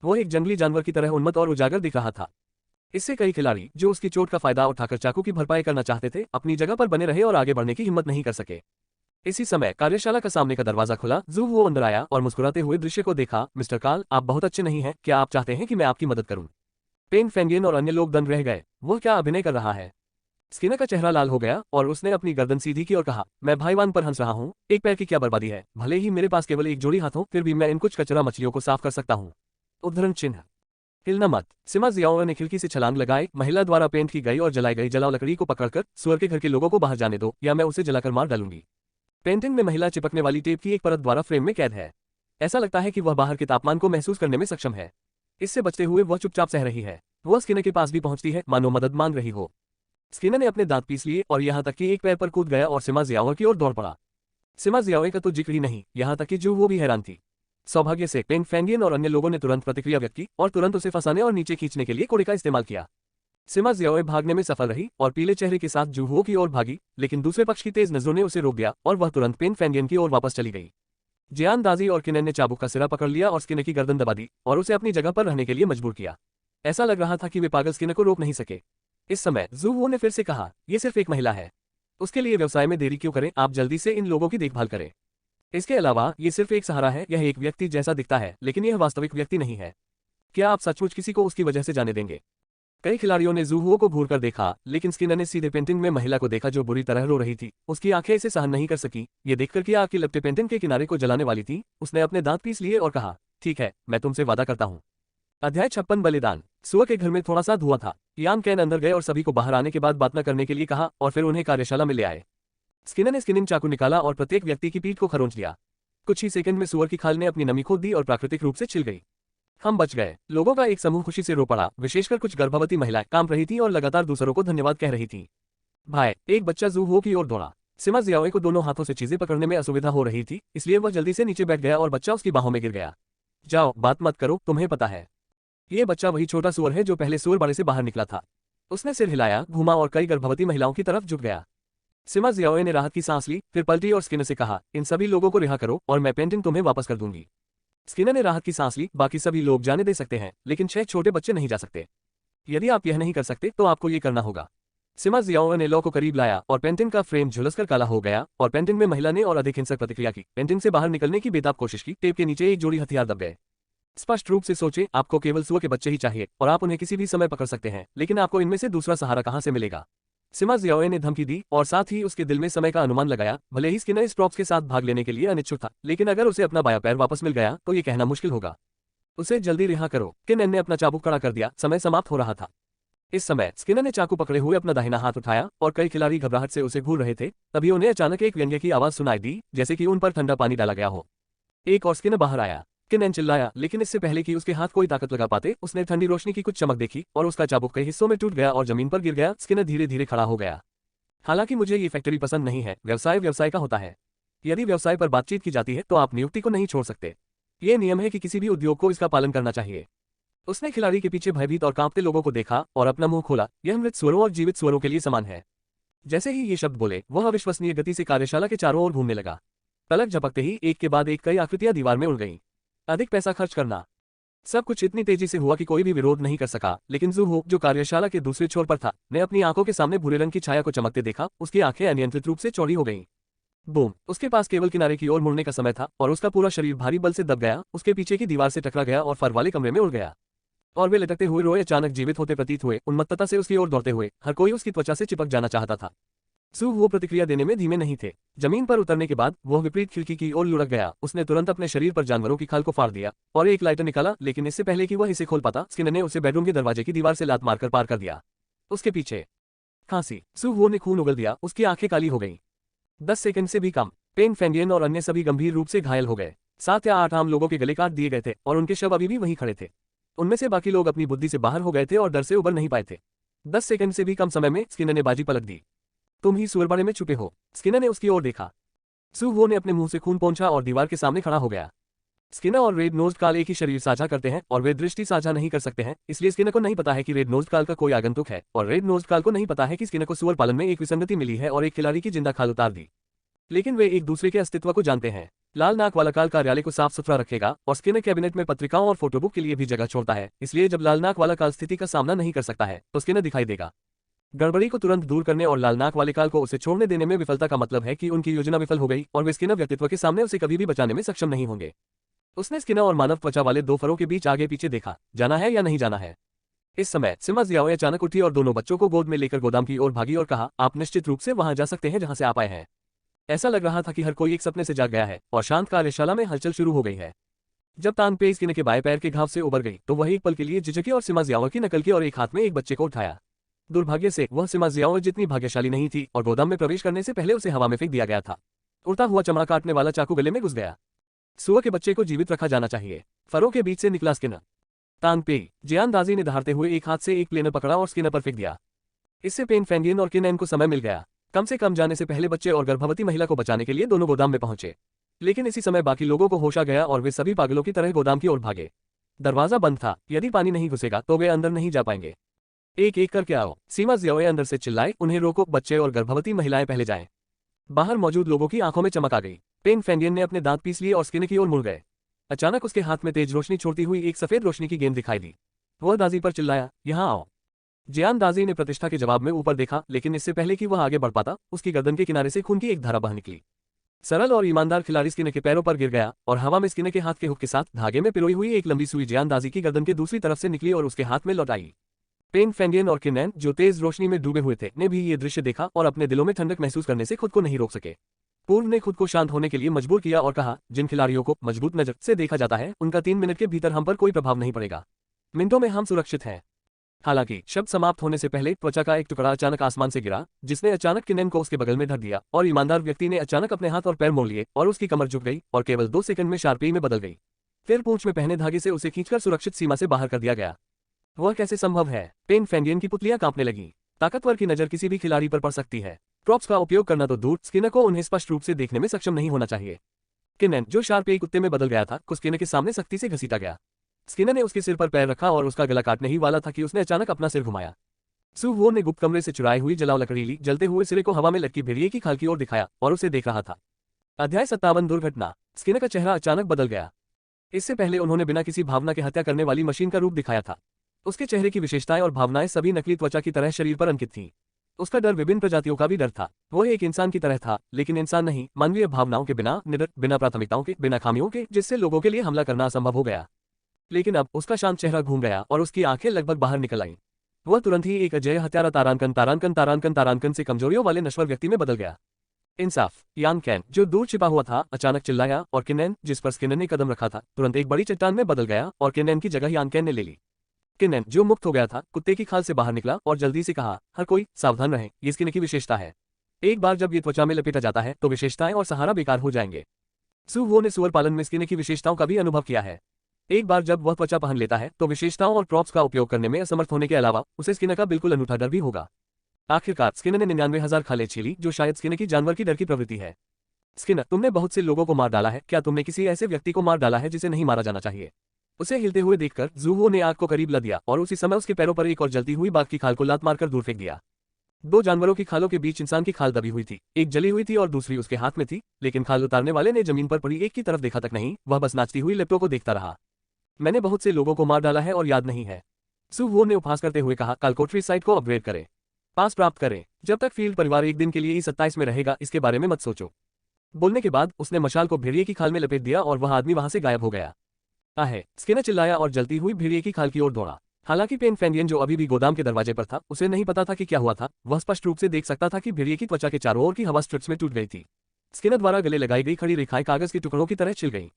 Speaker 1: वो एक जंगली जानवर की तरह उन्मत्त और उजागर दिख रहा था। इससे कई खिलाड़ी जो उसकी चोट का फायदा उठाकर चाकू की भरपाई करना चाहते थे, अपनी जगह पर बने रहे और आगे बढ़ने की हिम्मत नहीं कर सके। इसी समय कार्यशाला का सामने का दरवाजा खुला। जू वो अंदर आया और मुस्कुराते हुए दृश्य को देखा। मिस्टर काल, आप बहुत अच्छे नहीं हैं, क्या आप चाहते हैं कि मैं आपकी मदद करूं? पेन फेंगियन और अन्य लोग दंग रह गए। वह क्या अभिनय कर रहा है? स्किनर का चेहरा लाल हो गया और उसने अपनी गर्दन सीधी की और कहा, मैं भाईवान पर हंस रहा हूं, एक पैर की क्या बर्बादी है। भले ही मेरे पास केवल एक जोड़ी हाथ हो, फिर भी मैं इन कुछ कचरा मछलियों को साफ कर सकता हूं। उद्धरण चिन्ह। हिलना मत। सिमा जियाओ ने खिड़की से छलांग लगाई। महिला द्वारा पेंट की गई और जलाई गई जलाओ लकड़ी को पकड़कर, सुअर के घर के लोगों को बाहर जाने दो या मैं उसे जलाकर मार डालूंगी। पेंटिंग में महिला चिपकने वाली टेप की एक परत द्वारा फ्रेम में कैद है। ऐसा लगता है कि वह बाहर के तापमान को महसूस करने में सक्षम है। इससे बचते हुए वह चुपचाप सह रही है। वह स्किनर के पास भी पहुंचती है, मानो मदद मांग रही हो। स्किनर ने अपने दांत पीस लिए और यहां तक कि एक पैर पर कूद गया और सिमा जियाओ की ओर दौड़ पड़ा। सिमा जियाओ का तो जिक्र ही नहीं, यहां तक कि जू वो भी हैरान थी। सौभाग्य से पेन फेंगियन और अन्य लोगों ने तुरंत प्रतिक्रिया व्यक्त की और तुरंत उसे फंसाने और नीचे खींचने के लिए कोड़े का इस्तेमाल किया। सिमा जियाओ भागने में सफल रही और पीले चेहरे के साथ जूहो की ओर भागी, लेकिन दूसरे पक्ष की तेज नजरों ने उसे रोक दिया और वह तुरंत पेन फेंगियन की ओर वापस चली गई। जियानदाजी और किनेन ने चाबुक का सिरा पकड़ लिया और स्किनर की गर्दन दबा दी और उसे अपनी जगह पर रहने के लिए मजबूर किया। ऐसा लग रहा था कि वे पागल स्किनर को रोक नहीं सके। इस समय जूहो ने फिर से कहा, यह सिर्फ एक महिला है, उसके लिए व्यवसाय में देरी क्यों करें, आप जल्दी से इन लोगों की देखभाल करें। इसके अलावा ये सिर्फ एक सहारा है, यह एक व्यक्ति जैसा दिखता है लेकिन यह वास्तविक व्यक्ति नहीं है। क्या आप सचमुच किसी को उसकी वजह से जाने देंगे? कई खिलाड़ियों ने जूहुओ को घूरकर देखा, लेकिन स्किनर ने सीधे पेंटिंग में महिला को देखा जो बुरी तरह रो रही थी। उसकी आंखें इसे सहन नहीं कर सकी। ये देखकर कि आग की लपटें पेंटिंग के किनारे को जलाने वाली थी, उसने अपने दांत पीस लिए और कहा, ठीक है, मैं तुमसे वादा करता हूं। अध्याय 56 बलिदान। सुअर के घर में थोड़ा सा धुआं था। यान कैन अंदर गए और सभी को बाहर आने के बाद बात न करने के लिए कहा और फिर उन्हें कार्यशाला में ले आए। स्किनर ने स्किनिंग चाकू निकाला और प्रत्येक व्यक्ति की पीठ को खरोंच दिया। कुछ ही सेकंड में सुअर की खाल ने अपनी नमी खो दी और प्राकृतिक रूप से छिल गई। हम बच गए। लोगों का एक समूह खुशी से रो पड़ा, विशेषकर कुछ गर्भवती महिलाएं कांप रही थीं और लगातार दूसरों को धन्यवाद कह रही थीं। भाई, एक बच्चा जू हो की ओर दौड़ा। सिमा जियाओ को दोनों हाथों से चीजें पकड़ने में असुविधा हो रही थी, इसलिए वह जल्दी से नीचे बैठ गया और बच्चा उसकी बाहों में गिर गया। जाओ, बात मत करो, तुम्हें पता है ये बच्चा वही छोटा सुअर है जो पहले सुअर बाड़े से बाहर निकला था। उसने सिर हिलाया, घूमा और कई गर्भवती महिलाओं की तरफ झुक गया। सिमा जियाओ ने राहत की सांस ली, फिर पलटी और स्किनर से कहा, इन सभी लोगों को रिहा करो और मैं पेंटिंग तुम्हें वापस कर दूंगी। स्किनर ने राहत की सांस ली, बाकी सभी लोग जाने दे सकते हैं, लेकिन 6 छोटे बच्चे नहीं जा सकते। यदि आप यह नहीं कर सकते तो आपको ये करना होगा। सिमा जियाओ ने लॉ को करीब लाया और पेंटिंग का फ्रेम झुलसकर काला हो गया और पेंटिंग में महिला ने और अधिक हिंसक प्रतिक्रिया की। पेंटिंग से बाहर निकलने की बेताब कोशिश की। टेप के नीचे एक जोड़ी हथियार दब गए। स्पष्ट रूप से सोचें, आपको केवल सुअर के बच्चे ही चाहिए और आप उन्हें किसी भी समय पकड़ सकते हैं, लेकिन आपको इनमें से दूसरा सहारा कहां से मिलेगा? सिमा जियाओ ने धमकी दी और साथ ही उसके दिल में समय का अनुमान लगाया। भले ही स्किनर इस प्रॉप्स के साथ भाग लेने के लिए अनिच्छुक था, लेकिन अगर उसे अपना बायां पैर वापस मिल गया तो ये कहना मुश्किल होगा। उसे जल्दी रिहा करो। किन ने अपना चाबुक खड़ा कर दिया, समय समाप्त हो रहा था। इस समय स्किनर ने चाकू पकड़े हुए अपना दाहिना हाथ उठाया और कई खिलाड़ी घबराहट से उसे घूर रहे थे। तभी उन्हें अचानक एक व्यंग्य की आवाज सुनाई दी, जैसे कि उन पर ठंडा पानी डाला गया हो। एक और स्किनर बाहर आया। किन चिल्लाया, लेकिन इससे पहले कि उसके हाथ कोई ताकत लगा पाते, उसने ठंडी रोशनी की कुछ चमक देखी और उसका चाबुक कई हिस्सों में टूट गया और जमीन पर गिर गया। स्किनर धीरे धीरे खड़ा हो गया। हालांकि मुझे ये फैक्ट्री पसंद नहीं है, व्यवसाय व्यवसाय का होता है। यदि व्यवसाय पर बातचीत की जाती है तो आप नियुक्ति को नहीं छोड़ सकते। ये नियम है कि किसी भी उद्योग को इसका पालन करना चाहिए। उसने खिलाड़ी के पीछे भयभीत और कांपते लोगों को देखा और अपना मुंह खोला। यह मृत सुअरों और जीवित सुअरों के लिए समान है। जैसे ही ये शब्द बोले, वह अविश्वसनीय गति से कार्यशाला के चारों ओर घूमने लगा। पलक झपकते ही एक के बाद एक कई आकृतियां दीवार में उड़ गईं। अधिक पैसा खर्च करना। सब कुछ इतनी तेजी से हुआ कि कोई भी विरोध नहीं कर सका, लेकिन जू हो, जो कार्यशाला के दूसरे छोर पर था, ने अपनी आंखों के सामने भूरे रंग की छाया को चमकते देखा। उसकी आंखें अनियंत्रित रूप से चौड़ी हो गईं। बूम! उसके पास केवल किनारे की ओर मुड़ने का समय था और उसका पूरा शरीर भारी बल से दब गया, उसके पीछे की दीवार से टकरा गया और फर वाले कमरे में उड़ गया। और वे लटकते हुए रोए अचानक जीवित होते प्रतीत हुए, उन्मत्तता से उसकी ओर दौड़ते हुए। हर कोई उसकी त्वचा से चिपक जाना चाहता था। सू वो प्रतिक्रिया देने में धीमे नहीं थे। जमीन पर उतरने के बाद वह विपरीत खिड़की की ओर लुढ़क गया। उसने तुरंत अपने शरीर पर जानवरों की खाल को फाड़ दिया और एक लाइटर निकाला, लेकिन इससे पहले कि वह इसे खोल पाता, स्किनर ने उसे बेडरूम के दरवाजे की दीवार से लात मारकर पार कर दिया। उसके पीछे खांसी। सू वो ने खून उगल दिया, उसकी आंखें काली हो गईं। 10 सेकंड से भी कम। पेन फैंगियन और अन्य सभी गंभीर रूप से घायल हो गए। 7 या 8 आम लोगों के गले काट दिए गए थे और उनके शव अभी भी वहीं खड़े थे। उनमें से बाकी लोग अपनी बुद्धि से बाहर हो गए थे और डर से उबर नहीं पाए थे। 10 सेकंड से भी कम समय में स्किनर ने बाजी पलट दी। तुम ही सुअरबाड़े में छुपे हो। स्किनर ने उसकी ओर देखा। सू वो ने अपने मुंह से खून पोंछा और दीवार के सामने खड़ा हो गया। स्किनर और रेड नोज्ड काल एक ही शरीर साझा करते हैं और वे दृष्टि साझा नहीं कर सकते हैं, इसलिए स्किनर को नहीं पता है कि रेड नोज्ड काल का कोई आगंतुक है और रेड नोज्ड काल को नहीं पता है कि स्किनर को सुअर पालन में एक विसंगति मिली है और एक खिलाड़ी की जिंदा खाल उतार दी। लेकिन वे एक दूसरे के अस्तित्व को जानते हैं। लाल नाक वाला काल कार्यालय को साफ सुथरा रखेगा और स्किनर कैबिनेट में पत्रिकाओं और फोटोबुक के लिए भी जगह छोड़ता है, इसलिए जब लाल नाक वाला काल स्थिति का सामना नहीं कर सकता है तो स्किनर दिखाई देगा। गड़बड़ी को तुरंत दूर करने और लाल नाक वाले काल को उसे छोड़ने देने में विफलता का मतलब है कि उनकी योजना विफल हो गई और वे स्किनर व्यक्तित्व के सामने उसे कभी भी बचाने में सक्षम नहीं होंगे। उसने स्किनर और मानव त्वचा वाले 2 फरों के बीच आगे पीछे देखा, जाना है या नहीं जाना है। इस समय सिमा जियाओ अचानक उठी और दोनों बच्चों को गोद में लेकर गोदाम की ओर भागी और कहा, आप निश्चित रूप से वहां जा सकते हैं जहां से आप आए हैं। ऐसा लग रहा था कि हर कोई एक सपने से जाग गया है और शांत कार्यशाला में हलचल शुरू हो गई है। जब तान पे स्किनर के बाएं पैर के घाव से उबर गई तो वह एक पल के लिए झिझकी और सिमा जियाओ की नकल की और एक हाथ में एक बच्चे को उठाया। दुर्भाग्य से वह सिमा जियाओ जितनी भाग्यशाली नहीं थी और गोदाम में प्रवेश करने से पहले उसे हवा में फेंक दिया गया था। उड़ता हुआ चमड़ा काटने वाला चाकू गले में घुस गया। सुअर के बच्चे को जीवित रखा जाना चाहिए। फरों के बीच से निकला स्किनर। तांग पे जियानदाजी ने दहाड़ते हुए एक हाथ से एक प्लेनर पकड़ा और स्किनर पर फेंक दिया। इससे पेन फैंगियन और किन को समय मिल गया। कम से कम जाने से पहले बच्चे और गर्भवती महिला को बचाने के लिए दोनों गोदाम में पहुंचे, लेकिन इसी समय बाकी लोगों को होश आ गया और वे सभी पागलों की तरह गोदाम की ओर भागे। दरवाजा बंद था, यदि पानी नहीं घुसेगा तो वे अंदर नहीं जा पाएंगे। एक एक करके आओ, सीमा जियाओ अंदर से चिल्लाए, उन्हें रोको, बच्चे और गर्भवती महिलाएं पहले जाएं। बाहर मौजूद लोगों की आंखों में चमक आ गई। पेन फैंगियन ने अपने दांत पीस लिए और स्किनर की ओर मुड़ गए। अचानक उसके हाथ में तेज रोशनी छोड़ती हुई एक सफेद रोशनी की गेंद दिखाई दी। वह दाजी पर चिल्लाया, यहां आओ। जियानदाजी ने प्रतिष्ठा के जवाब में ऊपर देखा, लेकिन इससे पहले कि वह आगे बढ़ पाता, उसकी गर्दन के किनारे से खून की एक धारा बह निकली। सरल और ईमानदार खिलाड़ी स्किनर के पैरों पर गिर गया और हवा में स्किनर के हाथ के हुक के साथ धागे में पिरोई हुई एक लंबी सुई जियानदाजी की गर्दन के दूसरी तरफ से निकली और उसके हाथ में लौट आई। पेन फैंगियन और किन, जो तेज रोशनी में डूबे हुए थे, ने भी ये दृश्य देखा और अपने दिलों में ठंडक महसूस करने से खुद को नहीं रोक सके। पूर्व ने खुद को शांत होने के लिए मजबूर किया और कहा, जिन खिलाड़ियों को मजबूत नजर से देखा जाता है, उनका 3 मिनट के भीतर हम पर कोई प्रभाव नहीं पड़ेगा। मिनटों में हम सुरक्षित हैं। हालांकि शब्द समाप्त होने से पहले त्वचा का एक टुकड़ा अचानक आसमान से गिरा, जिसने अचानक किनेन को उसके बगल में ढक दिया, और ईमानदार व्यक्ति ने अचानक अपने हाथ और पैर मोड़ लिए और उसकी कमर झुक गई और केवल 2 सेकंड में शार्पी में बदल गई। फिर पूंछ में पहने धागे से उसे खींचकर सुरक्षित सीमा से बाहर कर दिया गया। वह कैसे संभव है? पेन फैंडियन की पुतलियां कांपने लगी। ताकतवर की नजर किसी भी खिलाड़ी पर पड़ सकती है। प्रॉप्स का उपयोग करना तो दूर, स्किनर को उन्हें स्पष्ट रूप से देखने में सक्षम नहीं होना चाहिए। किनेन, जो शार्पी कुत्ते में बदल गया था, को स्किनर के सामने सख्ती से घसीटा गया। स्किनर ने उसके सिर पर पैर रखा और उसका गला काटने ही वाला था कि उसने अचानक अपना सिर घुमाया। सू वो ने गुप्त कमरे से चुराई हुई जलाऊ लकड़ी ली, जलते हुए सिरे को हवा में लटकी भेड़िए की खाल की ओर दिखाया और उसे देख रहा था। अध्याय 57 दुर्घटना। स्किनर का चेहरा अचानक बदल गया। इससे पहले उन्होंने बिना किसी भावना के हत्या करने वाली मशीन का रूप दिखाया था। उसके चेहरे की विशेषताएं और भावनाएं सभी नकली त्वचा की तरह शरीर पर अंकित थीं। उसका डर विभिन्न प्रजातियों का भी डर था। वह एक इंसान की तरह था, लेकिन इंसान नहीं, मानवीय भावनाओं के बिना, निडर, बिना प्राथमिकताओं के, बिना खामियों के, जिससे लोगों के लिए हमला करना असंभव हो गया। लेकिन अब उसका शांत चेहरा घूम गया और उसकी आंखें लगभग बाहर निकल आईं। वह तुरंत ही एक अजय हत्यारा तारांकन से कमजोरियों वाले नश्वर व्यक्ति में बदल गया। इंसाफ। यान कैन, जो दूर छिपा हुआ था, अचानक चिल्लाया और किनेन, जिस पर स्किनर ने कदम रखा था, तुरंत एक बड़ी चट्टान में बदल गया और किनेन की जगह यान कैन ने ले ली। किनेन, जो मुक्त हो गया था, कुत्ते की खाल से बाहर निकला और जल्दी से कहा, हर कोई सावधान रहे, ये स्किनर की विशेषता है। एक बार जब ये त्वचा में लपेटा जाता है तो विशेषताएं और सहारा बेकार हो जाएंगे। सू वो ने सुअर पालन में स्किनर की विशेषताओं का भी अनुभव किया है। एक बार जब वह त्वचा पहन लेता है तो विशेषताओं और प्रॉप्स का उपयोग करने में असमर्थ होने के अलावा उसे स्किनर का बिल्कुल अनूठा डर भी होगा। आखिरकार स्किनर ने 99,000 खालें छीली, जो शायद स्किनर की जानवर की डर की प्रवृत्ति है। स्किनर, तुमने बहुत से लोगों को मार डाला है, क्या तुमने किसी ऐसे व्यक्ति को मार डाला है जिसे नहीं मारा जाना चाहिए? उसे हिलते हुए देखकर जूहो ने आग को करीब ला दिया और उसी समय उसके पैरों पर एक और जलती हुई बाघ की खाल को लात मारकर दूर फेंक दिया। 2 जानवरों की खालों के बीच इंसान की खाल दबी हुई थी, एक जली हुई थी और दूसरी उसके हाथ में थी, लेकिन खाल उतारने वाले ने जमीन पर पड़ी एक की तरफ देखा तक नहीं, वह बस नाचती हुई लिप्टों को देखता रहा। मैंने बहुत से लोगों को मार डाला है और याद नहीं है। सू वो ने उपहास करते हुए कहा, कालकोटरी साइट को अपग्रेड करें, पास प्राप्त करें। जब तक फील्ड परिवार एक दिन के लिए ही 27 में रहेगा, इसके बारे में मत सोचो। बोलने के बाद उसने मशाल को भेड़िए की खाल में लपेट दिया और वह आदमी वहां से गायब हो गया। आहे, स्किनर चिल्लाया और जलती हुई भेड़िए की खाल की ओर दौड़ा। हालांकि पेन फैंडियन, जो अभी भी गोदाम के दरवाजे पर था, उसे नहीं पता था कि क्या हुआ था। वह स्पष्ट रूप से देख सकता था कि भेड़िए की त्वचा के चारों ओर की हवा स्ट्रिप्स में टूट गई थी। स्किनर द्वारा गले लगाई गई खड़ी रेखाएं कागज के टुकड़ों की तरह छिल गईं।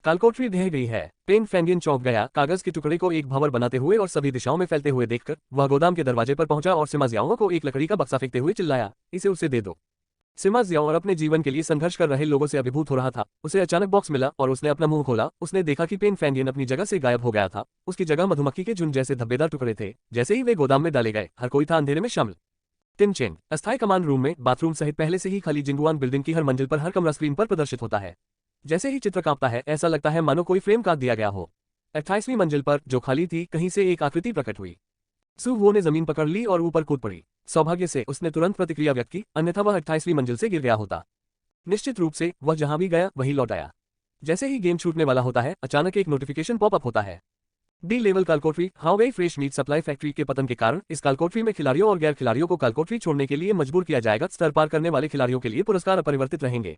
Speaker 1: कालकोटरी ढह गई है। पेन फैंडियन चौंक गया, कागज के टुकड़े को एक भंवर बनाते हुए और सभी दिशाओं में फैलते हुए देखकर वह गोदाम के दरवाजे पर पहुंचा और सिमा जियाओ को एक लकड़ी का बक्सा फेंकते हुए चिल्लाया, इसे उसे दे दो। सिमा जियाओ अपने जीवन के लिए संघर्ष कर रहे लोगों से अभिभूत हो रहा था। उसे अचानक बॉक्स मिला और उसने अपना मुंह खोला। उसने देखा कि पेन फैंडियन अपनी जगह से गायब हो गया था। उसकी जगह मधुमक्खी के झुंड जैसे धब्बेदार टुकड़े थे। जैसे ही वे गोदाम में डाले गए, हर कोई था अंधेरे में शामिल। टिन चेन, अस्थायी कमांड रूम में बाथरूम सहित पहले से ही खाली जिंगुआन बिल्डिंग की हर मंजिल पर हर कमरा स्क्रीन पर प्रदर्शित होता है। जैसे ही चित्र कांपता है, ऐसा लगता है मानो कोई फ्रेम काट दिया गया हो। 28वीं मंजिल पर, जो खाली थी, कहीं से एक आकृति प्रकट हुई। सू वो ने जमीन पकड़ ली और ऊपर कूद पड़ी। सौभाग्य से उसने तुरंत प्रतिक्रिया व्यक्त की, अन्यथा वह 28वीं मंजिल से गिर गया होता। निश्चित रूप से वह जहां भी गया वहीं लौट आया। जैसे ही गेम छूटने वाला होता है, अचानक एक नोटिफिकेशन पॉपअप होता है। डी लेवल कालकोटरी हाउवे फ्रेश मीट सप्लाई फैक्ट्री के पतन के कारण इस कालकोटरी में खिलाड़ियों और गैर खिलाड़ियों को कालकोटरी छोड़ने के लिए मजबूर किया जाएगा। स्तर पार करने वाले खिलाड़ियों के लिए पुरस्कार अपरिवर्तित रहेंगे।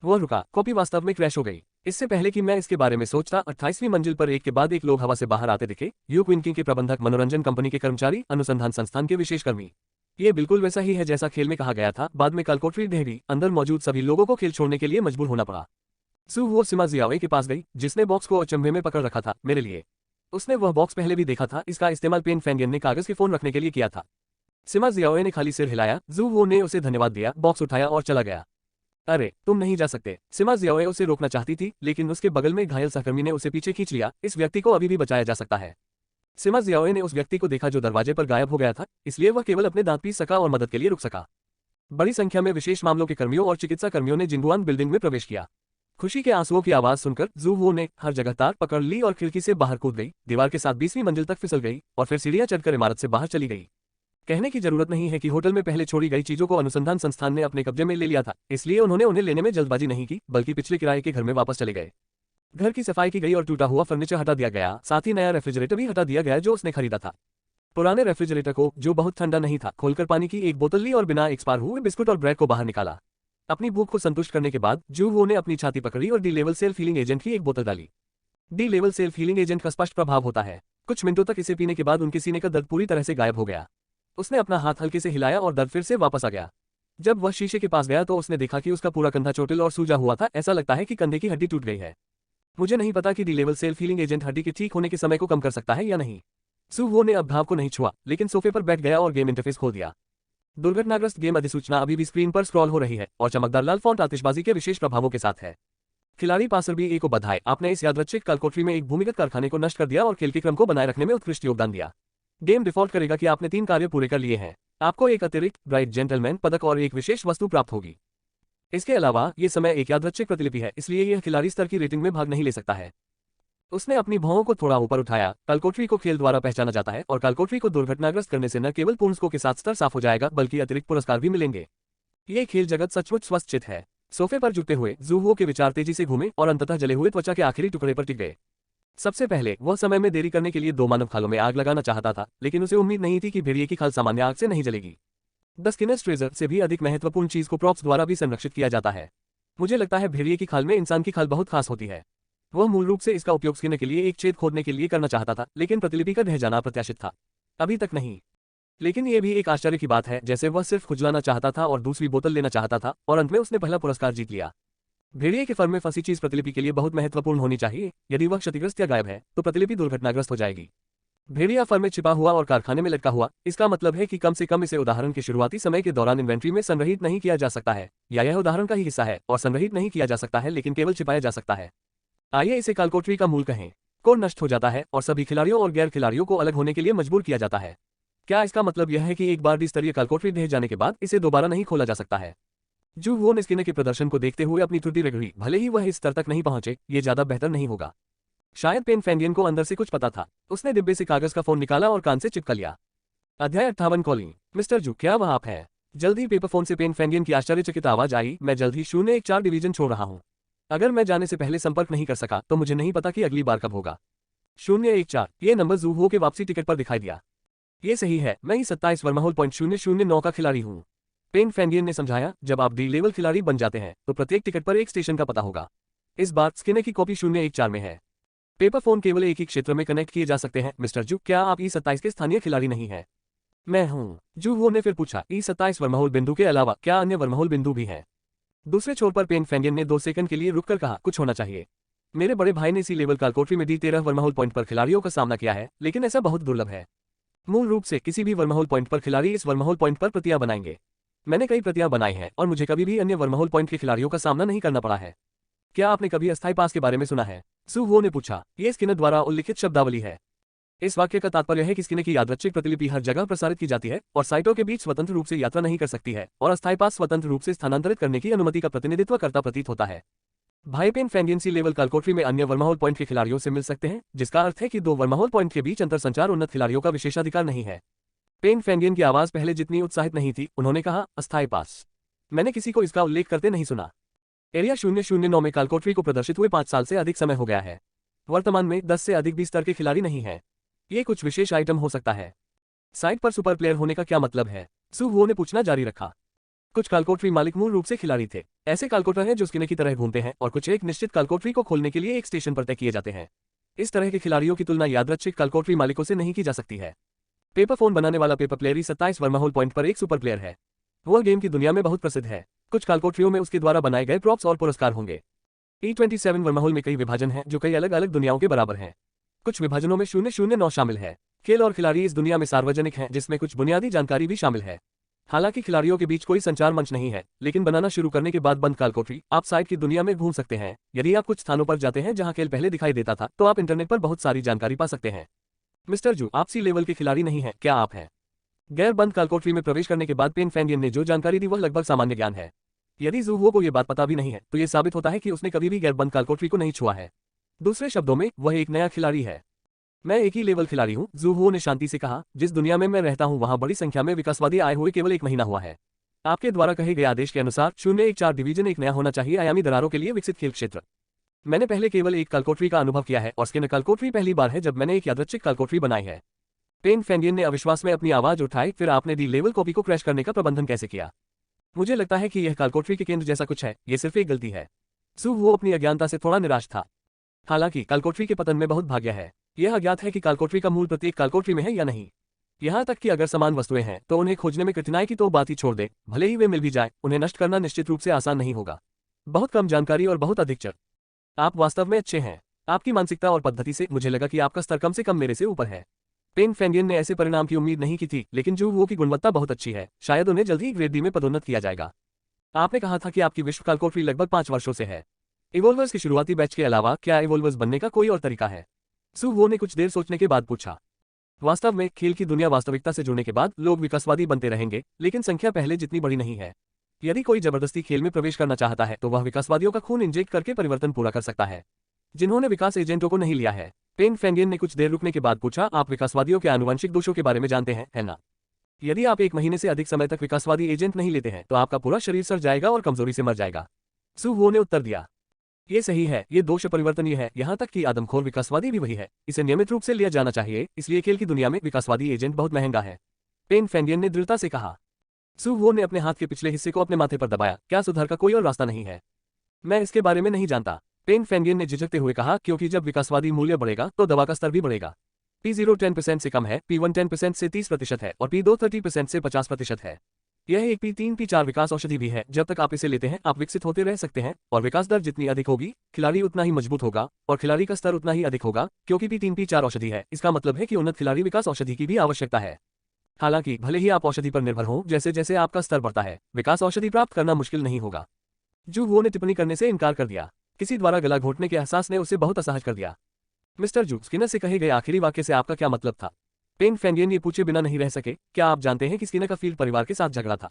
Speaker 1: वह रुका, कॉपी वास्तव में क्रैश हो गई। इससे पहले कि मैं इसके बारे में सोचता, 28वीं मंजिल पर एक के बाद एक लोग हवा से बाहर आते दिखे। यू क्विंकिंग के प्रबंधक, मनोरंजन कंपनी के कर्मचारी, अनुसंधान संस्थान के विशेष कर्मी। ये बिल्कुल वैसा ही है जैसा खेल में कहा गया था। बाद में कालकोटरी ढह गई। अंदर मौजूद सभी लोगों को खेल छोड़ने के लिए मजबूर होना पड़ा। सू वो सिमा जियाओ के पास गई, जिसने बॉक्स को अचंभे में पकड़ रखा था, मेरे लिए। उसने वह बॉक्स पहले भी देखा था। इसका इस्तेमाल पेन फैंडियन ने कागज के फोन रखने के लिए किया था। सिमा जियाओ ने खाली सिर हिलाया। जू वो ने उसे धन्यवाद दिया, बॉक्स उठाया और चला गया। अरे, तुम नहीं जा सकते। सिमा जियाओ उसे रोकना चाहती थी, लेकिन उसके बगल में घायल सहकर्मी ने उसे पीछे खींच लिया। इस व्यक्ति को अभी भी बचाया जा सकता है। सिमा जियाओ ने उस व्यक्ति को देखा जो दरवाजे पर गायब हो गया था, इसलिए वह केवल अपने दांत पीस सका और मदद के लिए रुक सका। बड़ी संख्या में विशेष मामलों के कर्मियों और चिकित्सा कर्मियों ने जिंगुआन बिल्डिंग में प्रवेश किया। खुशी के आंसुओं की आवाज सुनकर जू वो ने हर जगह तार पकड़ ली और खिड़की से बाहर कूद गई। दीवार के साथ 20वीं मंजिल तक फिसल गई और फिर सीढ़ियां चढ़कर इमारत से बाहर चली गई। कहने की जरूरत नहीं है कि होटल में पहले छोड़ी गई चीजों को अनुसंधान संस्थान ने अपने कब्जे में ले लिया था, इसलिए उन्होंने उन्हें लेने में जल्दबाजी नहीं की, बल्कि पिछले किराए के घर में वापस चले गए। घर की सफाई की गई और टूटा हुआ फर्नीचर हटा दिया गया। साथ ही नया रेफ्रिजरेटर भी हटा दिया गया जो उसने खरीदा था। पुराने रेफ्रिजरेटर को, जो बहुत ठंडा नहीं था, खोलकर पानी की एक बोतल ली और बिना एक्सपायर हुए बिस्कुट और ब्रेड को बाहर निकाला। अपनी भूख को संतुष्ट करने के बाद जू वो ने अपनी छाती पकड़ी और D level self healing agent की एक बोतल डाली। D level self healing agent का स्पष्ट प्रभाव होता है। कुछ मिनटों तक इसे पीने के बाद उनके सीने का दर्द पूरी तरह से गायब हो गया। उसने अपना हाथ हल्के से हिलाया और दर्द फिर से वापस आ गया। जब वह शीशे के पास गया तो उसने देखा कि उसका पूरा कंधा चोटिल और सूजा हुआ था। ऐसा लगता है कि कंधे की हड्डी टूट गई है। मुझे नहीं पता कि D level self healing agent हड्डी के ठीक होने के समय को कम कर सकता है या नहीं। सू वो ने अब घाव को नहीं छुआ, लेकिन सोफे पर बैठ गया और गेम इंटरफेस खोल दिया। दुर्घटनाग्रस्त गेम अधिसूचना अभी भी स्क्रीन पर स्क्रॉल हो रही है और चमकदार लाल फॉन्ट आतिशबाजी के विशेष प्रभावों के साथ है। खिलाड़ी पासर भी ए को बधाई, आपने इस यादृच्छिक कालकोठरी में एक भूमिगत कारखाने को नष्ट कर दिया और खेल के क्रम को बनाए रखने में उत्कृष्ट योगदान दिया। गेम डिफॉल्ट करेगा कि आपने 3 कार्य पूरे कर लिए हैं। आपको एक अतिरिक्त ब्राइट जेंटलमैन पदक और एक विशेष वस्तु प्राप्त होगी। इसके अलावा ये समय एक यादृच्छिक प्रतिलिपि है, इसलिए यह खिलाड़ी स्तर की रेटिंग में भाग नहीं ले सकता है। उसने अपनी भौहों को थोड़ा ऊपर उठाया। कालकोठरी को खेल द्वारा पहचाना जाता है और कालकोठरी को दुर्घटनाग्रस्त करने से न केवल पूर्ण स्कोर के साथ स्तर साफ हो जाएगा बल्कि अतिरिक्त पुरस्कार भी मिलेंगे। ये खेल जगत सचमुच स्वस्थ चित है। सोफे पर झुकते हुए जूहो के विचार तेजी से घूमे और अंततः जले हुए त्वचा के आखिरी टुकड़े पर टिक गए। सबसे पहले वह समय में देरी करने के लिए 2 मानव खालों में आग लगाना चाहता था, लेकिन उसे उम्मीद नहीं थी कि भेड़िए की खाल सामान्य आग से नहीं जलेगी। द स्किनर्स ट्रेजर से भी अधिक महत्वपूर्ण चीज को प्रॉप्स द्वारा भी संरक्षित किया जाता है। मुझे लगता है भेड़िए की खाल में इंसान की खाल बहुत खास होती है। वह मूल रूप से इसका उपयोग स्किनर के लिए एक छेद खोदने के लिए करना चाहता था, लेकिन प्रतिलिपि का ढह जाना अप्रत्याशित था। अभी तक नहीं। लेकिन यह भी एक आश्चर्य की बात है, जैसे वह सिर्फ खुजलाना चाहता था और दूसरी बोतल लेना चाहता था और अंत में उसने पहला पुरस्कार जीत लिया। भेड़िए के फर में फंसी चीज प्रतिलिपि के लिए बहुत महत्वपूर्ण होनी चाहिए। यदि वह क्षतिग्रस्त या गायब है तो प्रतिलिपि दुर्घटनाग्रस्त हो जाएगी। भेड़िया फर में छिपा हुआ और कारखाने में लटका हुआ, इसका मतलब है कि कम से कम इसे उदाहरण के शुरुआती समय के दौरान इन्वेंट्री में संग्रहित नहीं किया जा सकता है, या यह उदाहरण का ही हिस्सा है और संग्रहित नहीं किया जा सकता है लेकिन केवल छिपाया जा सकता है। आइए इसे कालकोठरी का मूल कहें। कोड नष्ट हो जाता है और सभी खिलाड़ियों और गैर खिलाड़ियों को अलग होने के लिए मजबूर किया जाता है। क्या इसका मतलब यह है कि एक बार डी स्तरीय कालकोठरी ढह जाने के बाद इसे दोबारा नहीं खोला जा सकता है? जू वो ने स्किनर के प्रदर्शन को देखते हुए अपनी त्रुटि रगड़ी। भले ही वह इस स्तर तक नहीं पहुंचे, ये ज्यादा बेहतर नहीं होगा। शायद पेन फैंडियन को अंदर से कुछ पता था। उसने डिब्बे से कागज का फोन निकाला और कान से चिपका लिया। अध्याय 58 कॉलिंग। मिस्टर जू, क्या वह आप हैं? जल्द ही पेपर फोन से पेन फैंडियन की आश्चर्यचकित आवाज आई। मैं जल्द ही 014 डिवीजन छोड़ रहा हूँ। अगर मैं जाने से पहले संपर्क नहीं कर सका तो मुझे नहीं पता कि अगली बार कब होगा। 014 ये नंबर जू हो के वापसी टिकट पर दिखाई दिया। ये सही है, मैं ही 27 वर्महोल पॉइंट 009 का खिलाड़ी हूँ। पेन फैंडियन ने समझाया, जब आप डी लेवल खिलाड़ी बन जाते हैं तो प्रत्येक टिकट पर एक स्टेशन का पता होगा। इस बार स्किनर की कॉपी 014 में है। पेपर फोन केवल एक ही क्षेत्र में कनेक्ट किए जा सकते हैं। मिस्टर जू, क्या आप E27 के स्थानीय खिलाड़ी नहीं हैं? मैं हूँ। जू वो ने फिर पूछा, E27 वर्महोल बिंदु के अलावा क्या अन्य वर्महोल बिंदु भी हैं? दूसरे छोर पर पेन फैंडियन ने 2 सेकंड के लिए रुककर कहा, कुछ होना चाहिए। मेरे बड़े भाई ने इसी लेवल कालकोठरी में D13 वर्महोल पॉइंट पर खिलाड़ियों का सामना किया है, लेकिन ऐसा बहुत दुर्लभ है। मूल रूप से किसी भी वर्महोल पॉइंट पर खिलाड़ी इस वर्महोल पॉइंट पर प्रतियां बनाएंगे। मैंने कई प्रतियां बनाई हैं और मुझे कभी भी अन्य वर्महोल पॉइंट के खिलाड़ियों का सामना नहीं करना पड़ा है। क्या आपने कभी अस्थायी पास के बारे में सुना है? सू वो ने पूछा। ये स्किनर द्वारा उल्लिखित शब्दावली है। इस वाक्य का तात्पर्य है कि स्किनर की यादृच्छिक प्रतिलिपि हर जगह प्रसारित की जाती है और साइटों के बीच स्वतंत्र रूप से यात्रा नहीं कर सकती है, और अस्थायी पास स्वतंत्र रूप से स्थानांतरित करने की अनुमति का प्रतिनिधित्व करता प्रतीत होता है। भाई पेन फैंडियन सी लेवल कालकोठरी में अन्य वर्महोल पॉइंट के खिलाड़ियों से मिल सकते हैं, जिसका अर्थ है कि 2 वर्महोल पॉइंट के बीच अंतर संचार उन्नत खिलाड़ियों का विशेषाधिकार नहीं है। पेन फैंडियन की आवाज पहले जितनी उत्साहित नहीं थी। उन्होंने कहा, अस्थायी पास? मैंने किसी को इसका उल्लेख करते नहीं सुना। एरिया 009 में कालकोठरी को प्रदर्शित हुए 5 साल से अधिक समय हो गया है। वर्तमान में 10 से अधिक 20 स्तर के खिलाड़ी नहीं हैं। ये कुछ विशेष आइटम हो सकता है। साइट पर सुपर प्लेयर होने का क्या मतलब है? सू वो ने पूछना जारी रखा। कुछ कालकोठरी मालिक मूल रूप से खिलाड़ी थे। ऐसे कालकोटर हैं जो स्किनर की तरह घूमते हैं और कुछ एक निश्चित कालकोठरी को खोलने के लिए एक स्टेशन पर तय किए जाते हैं। इस तरह के खिलाड़ियों की तुलना यादृच्छिक कालकोठरी मालिकों से नहीं की जा सकती है। पेपर फोन बनाने वाला पेपर प्लेयर 27 वर्महोल पॉइंट पर एक सुपर प्लेयर है। वह गेम की दुनिया में बहुत प्रसिद्ध है। कुछ कालकोठरियों में उसके द्वारा बनाए गए प्रॉप्स और पुरस्कार होंगे। E27 वर्महोल में कई विभाजन हैं जो कई अलग अलग दुनियाओं के बराबर हैं। कुछ विभाजनों में 009 शामिल है। खेल और खिलाड़ी इस दुनिया में सार्वजनिक हैं, जिसमें कुछ बुनियादी जानकारी भी शामिल है। हालांकि खिलाड़ियों के बीच कोई संचार मंच नहीं है, लेकिन बनाना शुरू करने के बाद बंद कालकोठरी आप साइट की दुनिया में घूम सकते हैं। यदि आप कुछ स्थानों पर जाते हैं जहां खेल पहले दिखाई देता था, तो आप इंटरनेट पर बहुत सारी जानकारी पा सकते हैं। मिस्टर जू, आप सी लेवल के खिलाड़ी नहीं हैं, क्या आप हैं? गैर बंद कालकोठरी में प्रवेश करने के बाद पेन फैंडियन ने जो जानकारी दी वह लगभग सामान्य ज्ञान है। यदि जूहो को यह बात पता भी नहीं है तो यह साबित होता है कि उसने कभी भी गैर बंद कालकोठरी को नहीं छुआ है। दूसरे शब्दों में, वह एक नया खिलाड़ी है। मैं एक ही लेवल खिलाड़ी हूँ, जूहो ने शांति से कहा। जिस दुनिया में मैं रहता हूँ वहाँ बड़ी संख्या में विकासवादी आए हुए केवल 1 महीना हुआ है। आपके द्वारा कहे गए आदेश के अनुसार 014 डिवीजन एक नया होना चाहिए आयामी दरारों के लिए विकसित खेल क्षेत्र। मैंने पहले केवल एक कालकोठरी का अनुभव किया है और स्किनर कालकोठरी पहली बार है जब मैंने एक यादृच्छिक कालकोठरी बनाई है। पेन फैंडियन ने अविश्वास में अपनी आवाज उठाई। फिर आपने डी लेवल कॉपी को क्रैश करने का प्रबंधन कैसे किया? मुझे लगता है कि यह कालकोठरी के केंद्र जैसा कुछ है। यह सिर्फ एक गलती है। सू वो अपनी अज्ञानता से थोड़ा निराश था। हालांकि कालकोठरी के पतन में बहुत भाग्य है। यह अज्ञात है कि कालकोठरी का मूल प्रत्येक कालकोठरी में है या नहीं। यहाँ तक कि अगर समान वस्तुएं हैं तो उन्हें खोजने में कठिनाई की तो बात ही छोड़ दे। भले ही वे मिल भी जाए, उन्हें नष्ट करना निश्चित रूप से आसान नहीं होगा। बहुत कम जानकारी और बहुत अधिक चर। आप वास्तव में अच्छे हैं। आपकी मानसिकता और पद्धति से मुझे लगा कि आपका स्तर कम से कम मेरे से ऊपर है। पेन फेंगियन ने ऐसे परिणाम की उम्मीद नहीं की थी, लेकिन जू वो की गुणवत्ता बहुत अच्छी है, शायद उन्हें जल्द ही ग्रेड डी में पदोन्नत किया जाएगा। आपने कहा था कि आपकी विश्व कालकोटरी लगभग 5 वर्षों से है। इवोल्वर्स की शुरुआती बैच के अलावा क्या इवोल्वर्स बनने का कोई और तरीका है? सू वो ने कुछ देर सोचने के बाद पूछा। वास्तव में खेल की दुनिया वास्तविकता से जुड़ने के बाद लोग विकासवादी बनते रहेंगे, लेकिन संख्या पहले जितनी बड़ी नहीं है। यदि कोई जबरदस्ती खेल में प्रवेश करना चाहता है तो वह विकासवादियों का खून इंजेक्ट करके परिवर्तन पूरा कर सकता है, जिन्होंने विकास एजेंटों को नहीं लिया है। पेन फेंगियन ने कुछ देर रुकने के बाद पूछा, आप विकासवादियों के आनुवंशिक दोषों के बारे में जानते हैं, है ना? यदि आप 1 महीने से अधिक समय तक विकासवादी एजेंट नहीं लेते हैं तो आपका पूरा शरीर सड़ जाएगा और कमजोरी से मर जाएगा। सू वो ने उत्तर दिया। ये सही है, ये दोष परिवर्तनीय है, यहाँ तक कि आदमखोर विकासवादी भी वही है। इसे नियमित रूप से लिया जाना चाहिए, इसलिए खेल की दुनिया में विकासवादी एजेंट बहुत महंगा है, पेन फेंगियन ने दृढ़ता से कहा। सू वो ने अपने हाथ के पिछले हिस्से को अपने माथे पर दबाया। क्या सुधार का कोई और रास्ता नहीं है? मैं इसके बारे में नहीं जानता, पेन फेंगियन ने झिझकते हुए कहा, क्योंकि जब विकासवादी मूल्य बढ़ेगा तो दवा का स्तर भी बढ़ेगा। P0 10% से कम है, P1 10% से 30% है और P2 30% से 50% है। यह एक P3 P4 विकास औषधि भी है। जब तक आप इसे लेते हैं आप विकसित होते रह सकते हैं, और विकास दर जितनी अधिक होगी खिलाड़ी उतना ही मजबूत होगा और खिलाड़ी का स्तर उतना ही अधिक होगा। क्योंकि P3 P4 औषधि है, इसका मतलब है कि उन्नत खिलाड़ी विकास औषधि की भी आवश्यकता है। हालांकि भले ही आप औषधि पर निर्भर हों, जैसे जैसे आपका स्तर बढ़ता है विकास औषधि प्राप्त करना मुश्किल नहीं होगा। जू वो ने टिप्पणी करने से इनकार कर दिया। किसी द्वारा गला घोटने के एहसास ने उसे बहुत असहज कर दिया। मिस्टर जू, स्किनर से कहे गए आखिरी वाक्य से आपका क्या मतलब था? पेन फेंगियन ये पूछे बिना नहीं रह सके, क्या आप जानते हैं कि स्किनर का फील्ड परिवार के साथ झगड़ा था?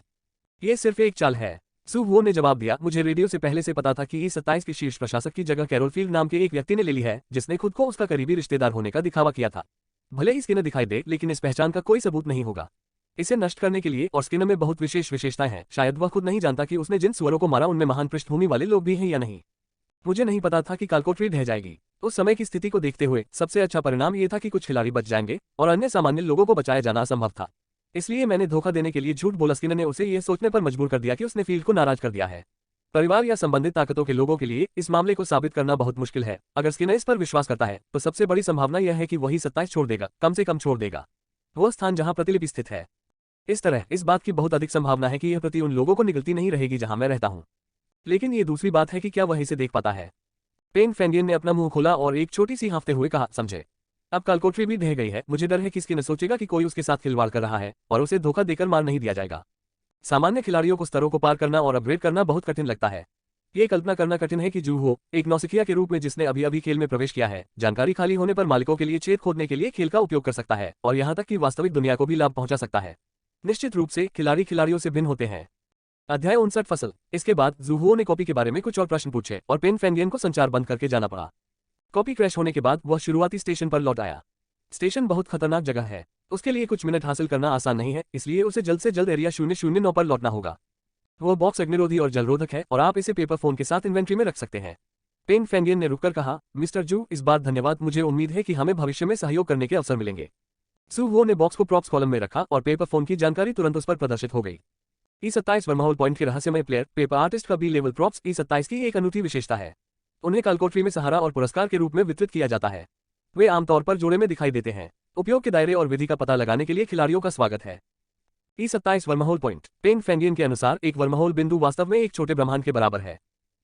Speaker 1: ये सिर्फ एक चाल है, सू वो ने जवाब दिया। मुझे रेडियो से पहले से पता था कि E27 के शीर्ष प्रशासक की जगह कैरोल फील्ड नाम के एक व्यक्ति ने ले ली है, जिसने खुद को उसका करीबी रिश्तेदार होने का दिखावा किया था। भले ही स्किनर दिखाई दे, लेकिन इस पहचान का कोई सबूत नहीं होगा इसे नष्ट करने के लिए, और स्किनर में बहुत विशेष विशेषताएं हैं। शायद वह खुद नहीं जानता कि उसने जिन सुअरों को मारा उनमें महान पृष्ठभूमि वाले लोग भी हैं या नहीं। मुझे नहीं पता था कि कालकोटरी ढह जाएगी। उस समय की स्थिति को देखते हुए सबसे अच्छा परिणाम ये था कि कुछ खिलाड़ी बच जाएंगे और अन्य सामान्य लोगों को बचाया जाना असंभव था। इसलिए मैंने धोखा देने के लिए झूठ बोला। स्किनर ने उसे यह सोचने पर मजबूर कर दिया कि उसने फील्ड को नाराज कर दिया है। परिवार या संबंधित ताकतों के लोगों के लिए इस मामले को साबित करना बहुत मुश्किल है। अगर स्किनर इस पर विश्वास करता है तो सबसे बड़ी संभावना यह है कि वही 27 छोड़ देगा, कम से कम छोड़ देगा वो स्थान जहां प्रतिलिपि स्थित है। इस तरह इस बात की बहुत अधिक संभावना है कि यह प्रति उन लोगों को निगलती नहीं रहेगी जहां मैं रहता हूं। लेकिन ये दूसरी बात है कि क्या वह इसे देख पाता है? पेन फेंगियन ने अपना मुंह खोला और एक छोटी सी हाँफते हुए कहा, समझे, अब कालकोटरी भी ढह गई है। मुझे डर है कि स्किनर सोचेगा कि कोई उसके साथ खिलवाड़ कर रहा है और उसे धोखा देकर मार नहीं दिया जाएगा। सामान्य खिलाड़ियों को स्तरों को पार करना और अपग्रेड करना बहुत कठिन लगता है। ये कल्पना करना कठिन है कि जू हो, एक नौसिखिया के रूप में जिसने अभी अभी खेल में प्रवेश किया है, जानकारी खाली होने पर मालिकों के लिए छेद खोदने के लिए खेल का उपयोग कर सकता है और यहाँ तक कि वास्तविक दुनिया को भी लाभ पहुंचा सकता है। निश्चित रूप से खिलाड़ी खिलाड़ियों से भिन्न होते हैं। अध्याय 59 फसल। इसके बाद जूहो ने कॉपी के बारे में कुछ और प्रश्न पूछे और पेन फेंगियन को संचार बंद करके जाना पड़ा। कॉपी क्रैश होने के बाद वह शुरुआती स्टेशन पर लौट आया। स्टेशन बहुत खतरनाक जगह है, उसके लिए कुछ मिनट हासिल करना आसान नहीं है, इसलिए उसे जल्द से जल्द एरिया 009 पर लौटना होगा। वह बॉक्स अग्निरोधी और जलरोधक है और आप इसे पेपर फोन के साथ इन्वेंट्री में रख सकते हैं। पेन फेंगियन ने रुककर कहा, मिस्टर जू, इस बार धन्यवाद, मुझे उम्मीद है कि हमें भविष्य में सहयोग करने के अवसर मिलेंगे। सू वो ने बॉक्स को प्रॉप्स कॉलम में रखा और पेपर फोन की जानकारी तुरंत उस पर प्रदर्शित हो गई। E27 वर्महोल पॉइंट के रहस्यमय प्लेयर पेपर आर्टिस्ट का बी लेवल प्रॉप्स E27 की एक अनूठी विशेषता है। उन्हें कालकोटरी में सहारा और पुरस्कार के रूप में वितरित किया जाता है। वे आमतौर पर जोड़े में दिखाई देते हैं। उपयोग के दायरे और विधि का पता लगाने के लिए खिलाड़ियों का स्वागत है। E27 wormhole point. पेन फेंगियन के अनुसार एक वर्महोल बिंदु वास्तव में एक छोटे ब्रह्मांड के बराबर है।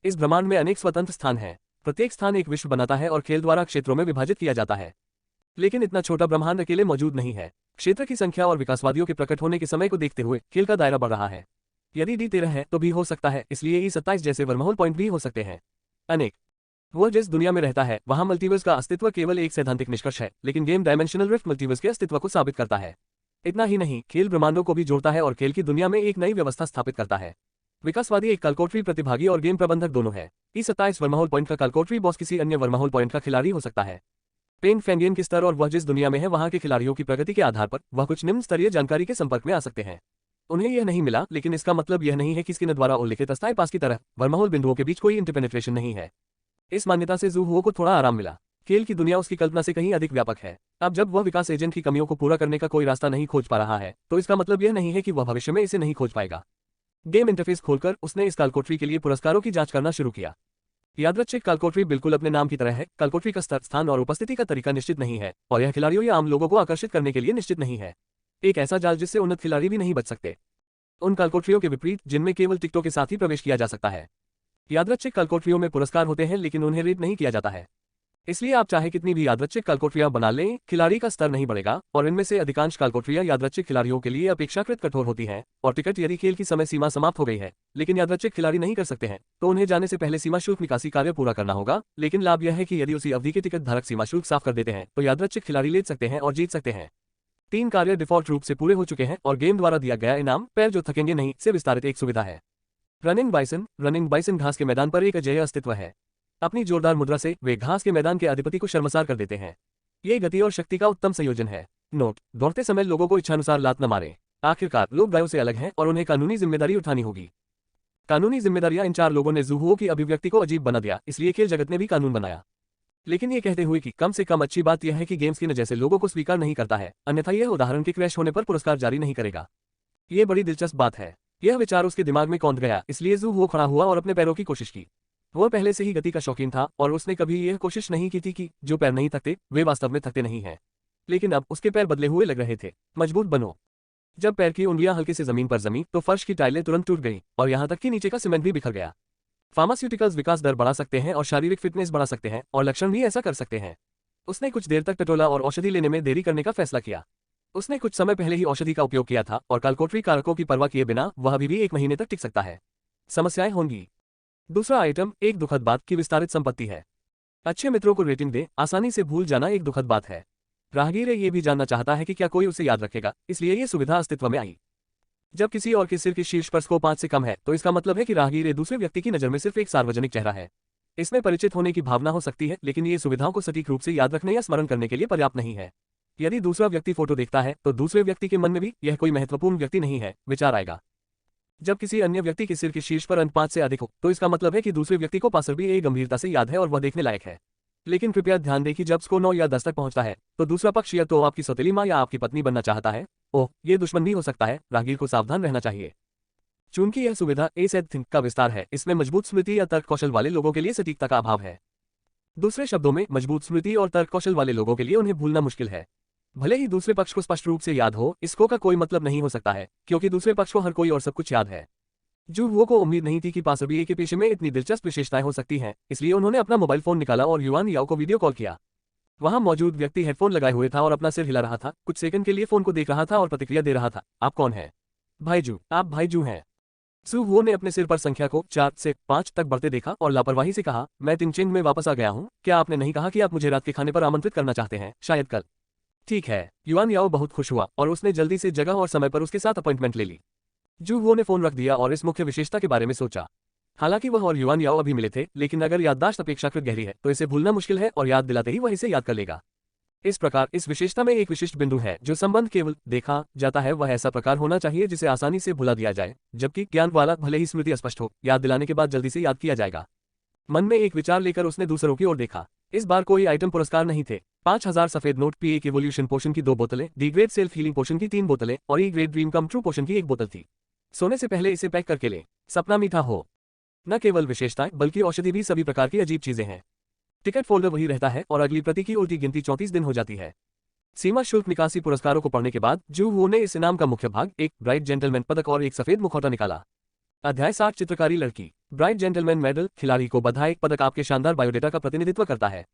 Speaker 1: इस ब्रह्मांड में अनेक स्वतंत्र स्थान हैं। प्रत्येक स्थान एक विश्व बनाता है और खेल द्वारा क्षेत्रों में विभाजित किया जाता है। लेकिन इतना छोटा ब्रह्मांड अकेले मौजूद नहीं है। क्षेत्र की संख्या और विकासवादियों के प्रकट होने के समय को देखते हुए खेल का दायरा बढ़ रहा है। यदि D13 है तो भी हो सकता है, इसलिए E27 जैसे वर्महोल पॉइंट भी हो सकते हैं। अनेक। वह जिस दुनिया में रहता है वहां मल्टीवर्स का अस्तित्व केवल एक सैद्धांतिक निष्कर्ष है, लेकिन गेम डायमेंशनल रिफ्ट मल्टीवर्स के अस्तित्व को साबित करता है। इतना ही नहीं, खेल ब्रह्मांडों को भी जोड़ता है और खेल की दुनिया में एक नई व्यवस्था स्थापित करता है। विकासवादी एक कालकोटरी प्रतिभागी और गेम प्रबंधक दोनों है। E27 वर्महोल पॉइंट का कालकोटरी बॉस किसी अन्य वर्महोल पॉइंट का खिलाड़ी हो सकता है। पेन फेंगियन के स्तर और वह जिस दुनिया में है वहां के खिलाड़ियों की प्रगति के आधार पर वह कुछ निम्न स्तरीय जानकारी के संपर्क में आ सकते हैं। उन्हें यह नहीं मिला, लेकिन इसका मतलब यह नहीं है कि स्किनर द्वारा उल्लिखित अस्थायी पास की तरह वर्महोल बिंदुओं के बीच कोई इंटरपेनेट्रेशन नहीं है। इस मान्यता से जू हो को थोड़ा आराम मिला। खेल की दुनिया उसकी कल्पना से कहीं अधिक व्यापक है। अब जब वह विकास एजेंट की कमियों को पूरा करने का कोई रास्ता नहीं खोज पा रहा है तो इसका मतलब यह नहीं है कि वह भविष्य में इसे नहीं खोज पाएगा। गेम इंटरफेस खोलकर उसने इस कालकोटरी के लिए पुरस्कारों की जांच करना शुरू किया। यादृच्छिक कालकोटरी बिल्कुल अपने नाम की तरह है। कालकोटरी का स्तर, स्थान और उपस्थिति का तरीका निश्चित नहीं है और यह खिलाड़ियों या आम लोगों को आकर्षित करने के लिए निश्चित नहीं है। एक ऐसा जाल जिससे उन्नत खिलाड़ी भी नहीं बच सकते। उन कालकोटरियों के विपरीत जिनमें केवल टिकटों के साथ ही प्रवेश किया जा सकता है। यादृच्छिक कालकोटरियों में पुरस्कार होते हैं लेकिन उन्हें रेट नहीं किया जाता है। इसलिए आप चाहे कितनी भी यादृच्छिक कालकोठरियां बना लें, खिलाड़ी का स्तर नहीं बढ़ेगा और इनमें से अधिकांश कालकोठरियां यादृच्छिक खिलाड़ियों के लिए अपेक्षाकृत कठोर होती हैं और टिकट यदि खेल की समय सीमा समाप्त हो गई है लेकिन यादृच्छिक खिलाड़ी नहीं कर सकते हैं तो उन्हें जाने से पहले सीमा शुल्क निकासी कार्य पूरा करना होगा। लेकिन लाभ यह है कि यदि उसी अवधि के टिकट धारक सीमा शुल्क साफ कर देते हैं तो यादृच्छिक खिलाड़ी ले सकते हैं और जीत सकते हैं। 3 कार्य डिफॉल्ट रूप से पूरे हो चुके हैं और गेम द्वारा दिया गया इनाम पैर जो थकेंगे नहीं से विस्तारित एक सुविधा है। रनिंग बाइसन घास के मैदान पर एक अजेय अस्तित्व है। अपनी जोरदार मुद्रा से वे घास के मैदान के अधिपति को शर्मसार कर देते हैं। ये गति और शक्ति का उत्तम संयोजन है। नोट: दौड़ते समय लोगों को इच्छानुसार लात न मारें। आखिरकार लोग गायों से अलग हैं और उन्हें कानूनी जिम्मेदारी उठानी होगी। कानूनी जिम्मेदारियां इन 4 लोगों ने ज़ूहुओ की अभिव्यक्ति को अजीब बना दिया, इसलिए खेल जगत ने भी कानून बनाया। लेकिन ये कहते हुए कि कम से कम अच्छी बात यह है कि गेम्स की न जैसे लोगों को स्वीकार नहीं करता है, अन्यथा यह उदाहरण के क्रैश होने पर पुरस्कार जारी नहीं करेगा। ये बड़ी दिलचस्प बात है। यह विचार उसके दिमाग में कौंध गया, इसलिए ज़ूहुओ खड़ा हुआ और अपने पैरों की कोशिश की। वह पहले से ही गति का शौकीन था और उसने कभी यह कोशिश नहीं की थी कि जो पैर नहीं थकते वे वास्तव में थकते नहीं हैं। लेकिन अब उसके पैर बदले हुए लग रहे थे। मजबूत बनो। जब पैर की उंगलियां हल्के से जमीन पर जमी तो फर्श की टाइलें तुरंत टूट गईं और यहां तक कि नीचे का सीमेंट भी बिखर गया। फार्मास्यूटिकल्स विकास दर बढ़ा सकते हैं और शारीरिक फिटनेस बढ़ा सकते हैं और लक्षण भी ऐसा कर सकते हैं। उसने कुछ देर तक टटोला और औषधि लेने में देरी करने का फैसला किया। उसने कुछ समय पहले ही औषधि का उपयोग किया था और कालकोठरी कारकों की परवाह किए बिना वह अभी भी 1 महीने तक टिक सकता है। समस्याएं होंगी। दूसरा आइटम एक दुखद बात की विस्तारित संपत्ति है। अच्छे मित्रों को रेटिंग दे, आसानी से भूल जाना एक दुखद बात है। राहगीर ये भी जानना चाहता है कि क्या कोई उसे याद रखेगा, इसलिए ये सुविधा अस्तित्व में आई। जब किसी और के सिर की शीर्ष पर स्कोर 5 से कम है तो इसका मतलब है कि राहगीर दूसरे व्यक्ति की नज़र में सिर्फ एक सार्वजनिक चेहरा है। इसमें परिचित होने की भावना हो सकती है, लेकिन ये सुविधाओं को सटीक रूप से याद रखने या स्मरण करने के लिए पर्याप्त नहीं है। यदि दूसरा व्यक्ति फोटो देखता है तो दूसरे व्यक्ति के मन में भी यह कोई महत्वपूर्ण व्यक्ति नहीं है विचार आएगा। जब किसी अन्य व्यक्ति के सिर के शीर्ष पर अंक 5 से अधिक हो तो इसका मतलब है कि दूसरे व्यक्ति को पासर भी एक गंभीरता से याद है और वह देखने लायक है। लेकिन कृपया ध्यान दें कि जब स्कोर 9 या 10 तक पहुंचता है तो दूसरा पक्ष या तो आपकी सौतेली मां या आपकी पत्नी बनना चाहता है। ओह, ये दुश्मन भी हो सकता है। राहगीर को सावधान रहना चाहिए। चूंकि यह सुविधा एसेड थिंक का विस्तार है, इसमें मजबूत स्मृति या तर्क कौशल वाले लोगों के लिए सटीकता का अभाव है। दूसरे शब्दों में, मजबूत स्मृति और तर्क कौशल वाले लोगों के लिए उन्हें भूलना मुश्किल है। भले ही दूसरे पक्ष को स्पष्ट रूप से याद हो, इसको का कोई मतलब नहीं हो सकता है क्योंकि दूसरे पक्ष को हर कोई और सब कुछ याद है। ज़ूहुओ को उम्मीद नहीं थी कि पासरबीए के पेशे में इतनी दिलचस्प विशेषताएं हो सकती हैं, इसलिए उन्होंने अपना मोबाइल फोन निकाला और युआन याओ को वीडियो कॉल किया। वहां मौजूद व्यक्ति हेडफोन लगाए हुए था और अपना सिर हिला रहा था, कुछ सेकंड के लिए फोन को देख रहा था और प्रतिक्रिया दे रहा था। आप कौन हैं? भाईजू। आप भाईजू हैं। ज़ूहुओ ने अपने सिर पर संख्या को 4 से 5 तक बढ़ते देखा और लापरवाही से कहा, मैं टिंगचेंग में वापस आ गया हूं। क्या आपने नहीं कहा कि आप मुझे रात के खाने पर आमंत्रित करना चाहते हैं? शायद कल। ठीक है। युआन याओ बहुत खुश हुआ और उसने जल्दी से जगह और समय पर उसके साथ अपॉइंटमेंट ले ली। ज़ूहुओ ने फोन रख दिया और इस मुख्य विशेषता के बारे में सोचा। हालांकि वह और युआन याओ अभी मिले थे, लेकिन अगर याददाश्त अपेक्षाकृत गहरी है तो इसे भूलना मुश्किल है और याद दिलाते ही वह इसे याद कर लेगा। इस प्रकार इस विशेषता में एक विशिष्ट बिंदु है जो संबंध केवल देखा जाता है वह ऐसा प्रकार होना चाहिए जिसे आसानी से भुला दिया जाए, जबकि ज्ञान वाला भले ही स्मृति अस्पष्ट हो, याद दिलाने के बाद जल्दी से याद किया जाएगा। मन में एक विचार लेकर उसने दूसरों की ओर देखा। इस बार कोई आइटम पुरस्कार नहीं थे। 5000 सफेद नोट, पी एक इवोल्यूशन पोशन की 2 बोतलें, D grade self healing potion की 3 बोतलें और E grade dream come true potion की 1 बोतल थी। सोने से पहले इसे पैक करके लें। सपना मीठा हो। न केवल विशेषताएं बल्कि औषधि भी सभी प्रकार की अजीब चीजें हैं। टिकट फोल्डर वही रहता है और अगली प्रति की उल्टी गिनती 34 दिन हो जाती है। सीमा शुल्क निकासी पुरस्कारों को पढ़ने के बाद ज़ूहुओ ने इस इनाम का मुख्य भाग, एक ब्राइट जेंटलमैन पदक और एक सफेद मुखौटा निकाला। अध्याय 7 चित्रकारी लड़की। Bright gentleman medal. खिलाड़ी को बधाई। पदक आपके शानदार बायोडेटा का प्रतिनिधित्व करता है।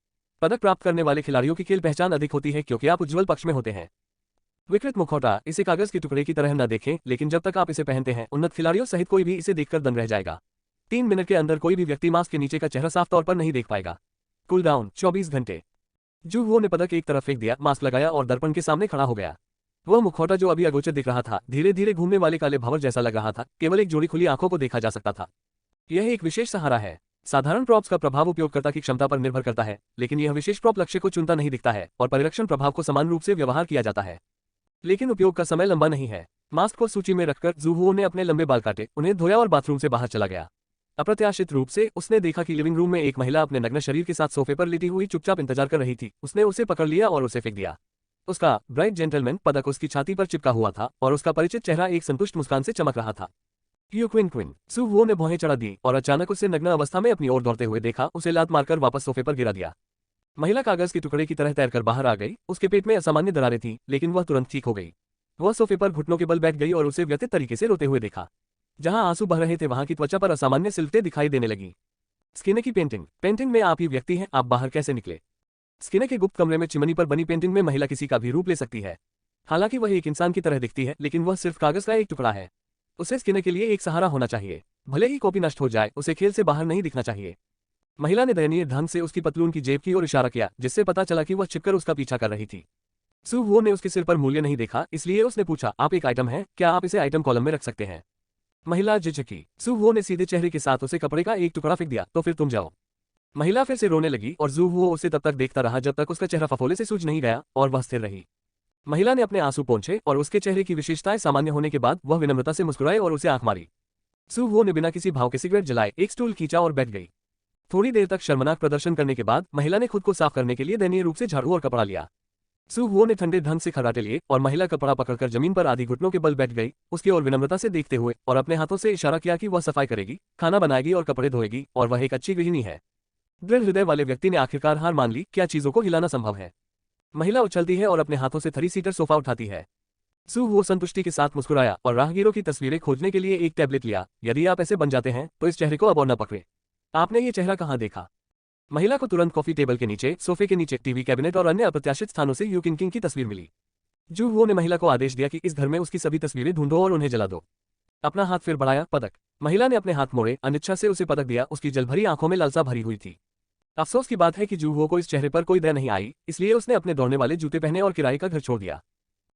Speaker 1: पदक प्राप्त करने वाले खिलाड़ियों की खेल पहचान अधिक होती है क्योंकि आप उज्ज्वल पक्ष में होते हैं। विकृत मुखौटा। इसे कागज के टुकड़े की तरह न देखें, लेकिन जब तक आप इसे पहनते हैं उन्नत खिलाड़ियों सहित कोई भी इसे देखकर दंग रह जाएगा। 3 मिनट के अंदर कोई भी व्यक्ति मास्क के नीचे का चेहरा साफ तौर पर नहीं देख पाएगा। कूल डाउन 24 घंटे। ज़ूहुओ ने पदक एक तरफ फेंक दिया, मास्क लगाया और दर्पण के सामने खड़ा हो गया। वह मुखौटा जो अभी अगोचर दिख रहा था धीरे धीरे घूमने वाले काले भंवर जैसा लग रहा था। केवल एक जोड़ी खुली आंखों को देखा जा सकता था। यह एक विशेष सहारा है। साधारण प्रॉप्स का प्रभाव उपयोगकर्ता की क्षमता पर निर्भर करता है, लेकिन यह विशेष प्रॉप लक्ष्य को चुनता नहीं दिखता है और परिरक्षण प्रभाव को समान रूप से व्यवहार किया जाता है। लेकिन उपयोग का समय लंबा नहीं है। मास्क को सूची में रखकर ज़ूहुओ ने अपने लंबे बाल काटे, उन्हें धोया और बाथरूम से बाहर चला गया। अप्रत्याशित रूप से उसने देखा कि लिविंग रूम में एक महिला अपने नग्न शरीर के साथ सोफे पर लेटी हुई चुपचाप इंतजार कर रही थी। उसने उसे पकड़ लिया और उसे फेंक दिया। उसका ब्राइट जेंटलमैन पदक उसकी छाती पर चिपका हुआ था और उसका परिचित चेहरा एक संतुष्ट मुस्कान से चमक रहा था। You Quinn Quinn. ज़ूहुओ ने भौहें चढ़ा दी और अचानक उसे नग्न अवस्था में अपनी ओर दौड़ते हुए देखा। उसे लात मारकर वापस सोफे पर गिरा दिया। महिला कागज के टुकड़े की तरह तैरकर बाहर आ गई। उसके पेट में असामान्य दरारें थीं, लेकिन वह तुरंत ठीक हो गई। वह सोफे पर घुटनों के बल बैठ गई और उसे व्यथित तरीके से रोते हुए देखा। जहां आंसू बह रहे थे वहां की त्वचा पर असामान्य सिलवटें दिखाई देने लगी। स्किने की पेंटिंग। पेंटिंग में आप ही व्यक्ति हैं, आप बाहर कैसे निकले? स्किनर के गुप्त कमरे में चिमनी पर बनी पेंटिंग में महिला किसी का भी रूप ले सकती है। हालांकि वह एक इंसान की तरह दिखती है, लेकिन वह सिर्फ कागज का एक टुकड़ा है। उसे स्किनर के लिए एक सहारा होना चाहिए। भले ही कॉपी नष्ट हो जाए, उसे खेल से बाहर नहीं दिखना चाहिए। महिला ने दयनीय ढंग से उसकी पतलून की जेब की ओर इशारा किया, जिससे पता चला कि वह छिपकर उसका पीछा कर रही थी। सू वो ने उसके सिर पर मूल्य नहीं देखा, इसलिए उसने पूछा, आप एक आइटम है, क्या आप इसे आइटम कॉलम में रख सकते हैं? महिला झिझकी। सू वो ने सीधे चेहरे के साथ उसे कपड़े का एक टुकड़ा फेंक दिया, तो फिर तुम जाओ। महिला फिर से रोने लगी और जू वो उसे तब तक देखता रहा जब तक उसका चेहरा फफोले से सूज नहीं गया और वह स्थिर रही। महिला ने अपने आंसू पोंछे और उसके चेहरे की विशेषताएं सामान्य होने के बाद वह विनम्रता से मुस्कुराए और उसे आंख मारी। सू वो ने बिना किसी भाव के सिगरेट जलाए, एक स्टूल खींचा और बैठ गई। थोड़ी देर तक शर्मनाक प्रदर्शन करने के बाद महिला ने खुद को साफ करने के लिए दयनीय रूप से झाड़ू और कपड़ा लिया। सू वो ने ठंडे ढंग से खर्राटे लिए और महिला कपड़ा पकड़कर जमीन पर आधी घुटनों के बल बैठ गई, उसकी ओर विनम्रता से देखते हुए, और अपने हाथों से इशारा किया कि वह सफाई करेगी, खाना बनाएगी और कपड़े धोएगी, और वह एक अच्छी गृहिणी है। दृढ़ हृदय वाले व्यक्ति ने आखिरकार हार मान ली, क्या चीजों को हिलाना संभव है? महिला उछलती है और अपने हाथों से 3 सीटर सोफा उठाती है। सू वो संतुष्टि के साथ मुस्कुराया और राहगीरों की तस्वीरें खोजने के लिए एक टैबलेट लिया। यदि आप ऐसे बन जाते हैं तो इस चेहरे को अब और न पकड़े। आपने ये चेहरा कहाँ देखा? महिला को तुरंत कॉफी टेबल के नीचे, सोफे के नीचे, टीवी कैबिनेट और अन्य अप्रत्याशित स्थानों से यू किंग की तस्वीर मिली। जू वो ने महिला को आदेश दिया कि इस घर में उसकी सभी तस्वीरें ढूंढो और उन्हें जला दो। अपना हाथ फिर बढ़ाया, पदक। महिला ने अपने हाथ मोड़े, अनिच्छा से उसे पदक दिया, उसकी जलभरी आंखों में लालसा भरी हुई थी। अफसोस की बात है कि जू हो को इस चेहरे पर कोई दया नहीं आई, इसलिए उसने अपने दौड़ने वाले जूते पहने और किराए का घर छोड़ दिया।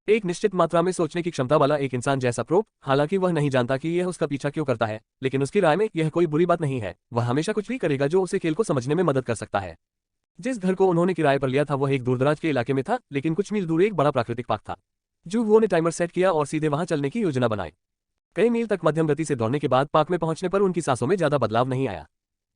Speaker 1: एक निश्चित मात्रा में सोचने की क्षमता वाला एक इंसान जैसा प्रोप, हालांकि वह नहीं जानता कि यह उसका पीछा क्यों करता है, लेकिन उसकी राय में यह कोई बुरी बात नहीं है। वह हमेशा कुछ भी करेगा जो उसे खेल को समझने में मदद कर सकता है। जिस घर को उन्होंने किराए पर लिया था वह एक दूरदराज के इलाके में था, लेकिन कुछ मील दूर एक बड़ा प्राकृतिक पार्क था। जू वो ने टाइमर सेट किया और सीधे वहां चलने की योजना बनाई। कई मील तक मध्यम गति से दौड़ने के बाद पार्क में पहुंचने पर उनकी सांसों में ज्यादा बदलाव नहीं आया।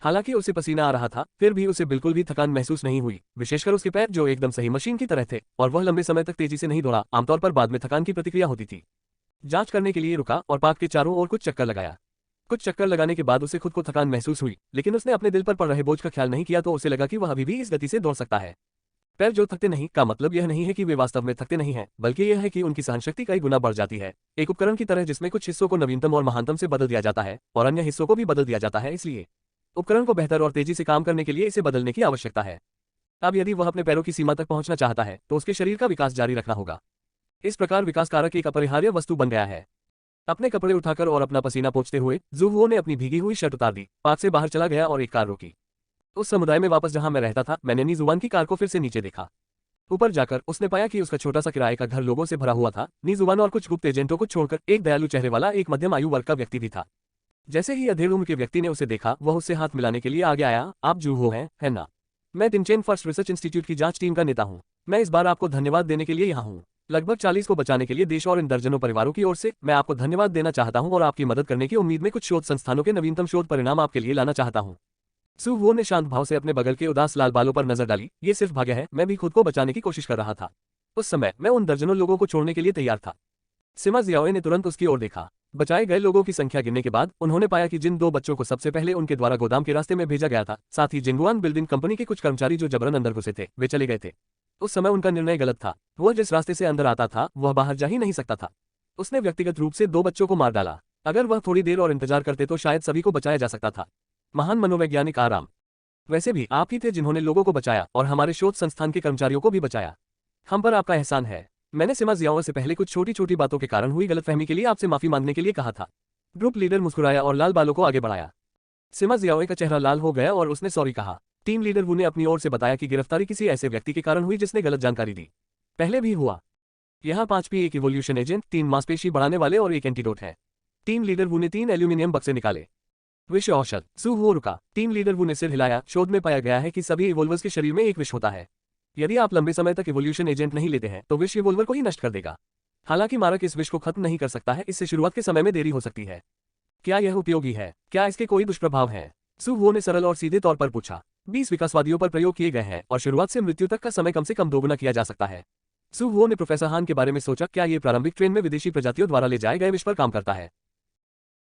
Speaker 1: हालांकि उसे पसीना आ रहा था, फिर भी उसे बिल्कुल भी थकान महसूस नहीं हुई, विशेषकर उसके पैर जो एकदम सही मशीन की तरह थे, और वह लंबे समय तक तेजी से नहीं दौड़ा। आमतौर पर बाद में थकान की प्रतिक्रिया होती थी। जांच करने के लिए रुका और पार्क के चारों ओर कुछ चक्कर लगाया। कुछ चक्कर लगाने के बाद उसे खुद को थकान महसूस हुई, लेकिन उसने अपने दिल पर पड़ रहे बोझ का ख्याल नहीं किया, तो उसे लगा कि वह अभी भी इस गति से दौड़ सकता है। पैर जो थकते नहीं का मतलब यह नहीं है कि वे वास्तव में थकते नहीं हैं, बल्कि यह है कि उनकी सहनशक्ति कई गुना बढ़ जाती है। एक उपकरण की तरह जिसमें कुछ हिस्सों को नवीनतम और महानतम से बदल दिया जाता है और अन्य हिस्सों को भी बदल दिया जाता है, इसलिए उपकरण को बेहतर और तेजी से काम करने के लिए इसे बदलने की आवश्यकता है। अब यदि वह अपने पैरों की सीमा तक पहुंचना चाहता है तो उसके शरीर का विकास जारी रखना होगा। इस प्रकार विकास कारक एक अपरिहार्य वस्तु बन गया है। अपने कपड़े उठाकर और अपना पसीना पोंछते हुए जू वो ने अपनी भीगी हुई शर्ट उतार दी, पार्क से बाहर चला गया और एक कार रोकी। उस समुदाय में वापस जहां मैं रहता था, मैंने नी जुबान की कार को फिर से नीचे देखा। ऊपर जाकर उसने पाया कि उसका छोटा सा किराए का घर लोगों से भरा हुआ था। नी जुबान और कुछ गुप्त एजेंटों को छोड़कर एक दयालु चेहरे वाला एक मध्यम आयु वर्ग का व्यक्ति भी था। जैसे ही अधेड़ उम्र के व्यक्ति ने उसे देखा, वह उससे हाथ मिलाने के लिए आगे आया। आप जू हो हैं, है ना? मैं टिनचेन फर्स्ट रिसर्च इंस्टीट्यूट की जांच टीम का नेता हूं। मैं इस बार आपको धन्यवाद देने के लिए यहाँ हूँ। लगभग 40 को बचाने के लिए देश और इन दर्जनों परिवारों की ओर से मैं आपको धन्यवाद देना चाहता हूं और आपकी मदद करने की उम्मीद में कुछ शोध संस्थानों के नवीनतम शोध परिणाम आपके लिए लाना चाहता हूं। सू वो ने शांत भाव से अपने बगल के उदास लाल बालों पर नजर डाली। ये सिर्फ भाग्य है, मैं भी खुद को बचाने की कोशिश कर रहा था। उस समय मैं उन दर्जनों लोगों को छोड़ने के लिए तैयार था। सिमा जियाओ ने तुरंत उसकी ओर देखा। बचाए गए लोगों की संख्या गिनने के बाद उन्होंने पाया कि जिन 2 बच्चों को सबसे पहले उनके द्वारा गोदाम के रास्ते में भेजा गया था, साथ ही जिंगुआन बिल्डिंग कंपनी के कुछ कर्मचारी जो जबरन अंदर घुसे थे, वे चले गए थे। उस समय उनका निर्णय गलत था। वह जिस रास्ते से अंदर आता था वह बाहर जा ही नहीं सकता था। उसने व्यक्तिगत रूप से 2 बच्चों को मार डाला। अगर वह थोड़ी देर और इंतजार करते तो शायद सभी को बचाया जा सकता था। महान मनोवैज्ञानिक आराम। वैसे भी आप ही थे जिन्होंने लोगों को बचाया और हमारे शोध संस्थान के कर्मचारियों को भी बचाया। हम पर आपका एहसान है। मैंने सिमा जियाओ से पहले कुछ छोटी छोटी बातों के कारण हुई गलतफहमी के लिए आपसे माफी मांगने के लिए कहा था। ग्रुप लीडर मुस्कुराया और लाल बालों को आगे बढ़ाया। सिमा जियाओ का चेहरा लाल हो गया और उसने सॉरी कहा। टीम लीडर वू ने अपनी ओर से बताया कि गिरफ्तारी किसी ऐसे व्यक्ति के कारण हुई जिसने गलत जानकारी दी। पहले भी हुआ। यहाँ 5 भी एक इवोल्यूशन एजेंट, 3 मांसपेशी बढ़ाने वाले और एक एंटीडोट है। टीम लीडर वू ने 3 एल्यूमिनियम बक्से निकाले। विष औषध। सू हो रुका। टीम लीडर वू ने सिर हिलाया। शोध में पाया गया है कि सभी इवोल्वर्स के शरीर में एक विष होता है। यदि आप लंबे समय तक इवोल्यूशन एजेंट नहीं लेते हैं तो विष इवोल्वर को ही नष्ट कर देगा। हालांकि मारक इस विष को खत्म नहीं कर सकता है, इससे शुरुआत के समय में देरी हो सकती है। क्या यह उपयोगी है? क्या इसके कोई दुष्प्रभाव हैं? सू हो ने सरल और सीधे तौर पर पूछा। 20 विकासवादियों पर प्रयोग किए गए हैं और शुरुआत से मृत्यु तक का समय कम से कम दोगुना किया जा सकता है। सू हो ने प्रोफेसर हान के बारे में सोचा। क्या ये प्रारंभिक ट्रेन में विदेशी प्रजातियों द्वारा ले जाए गए विष पर काम करता है?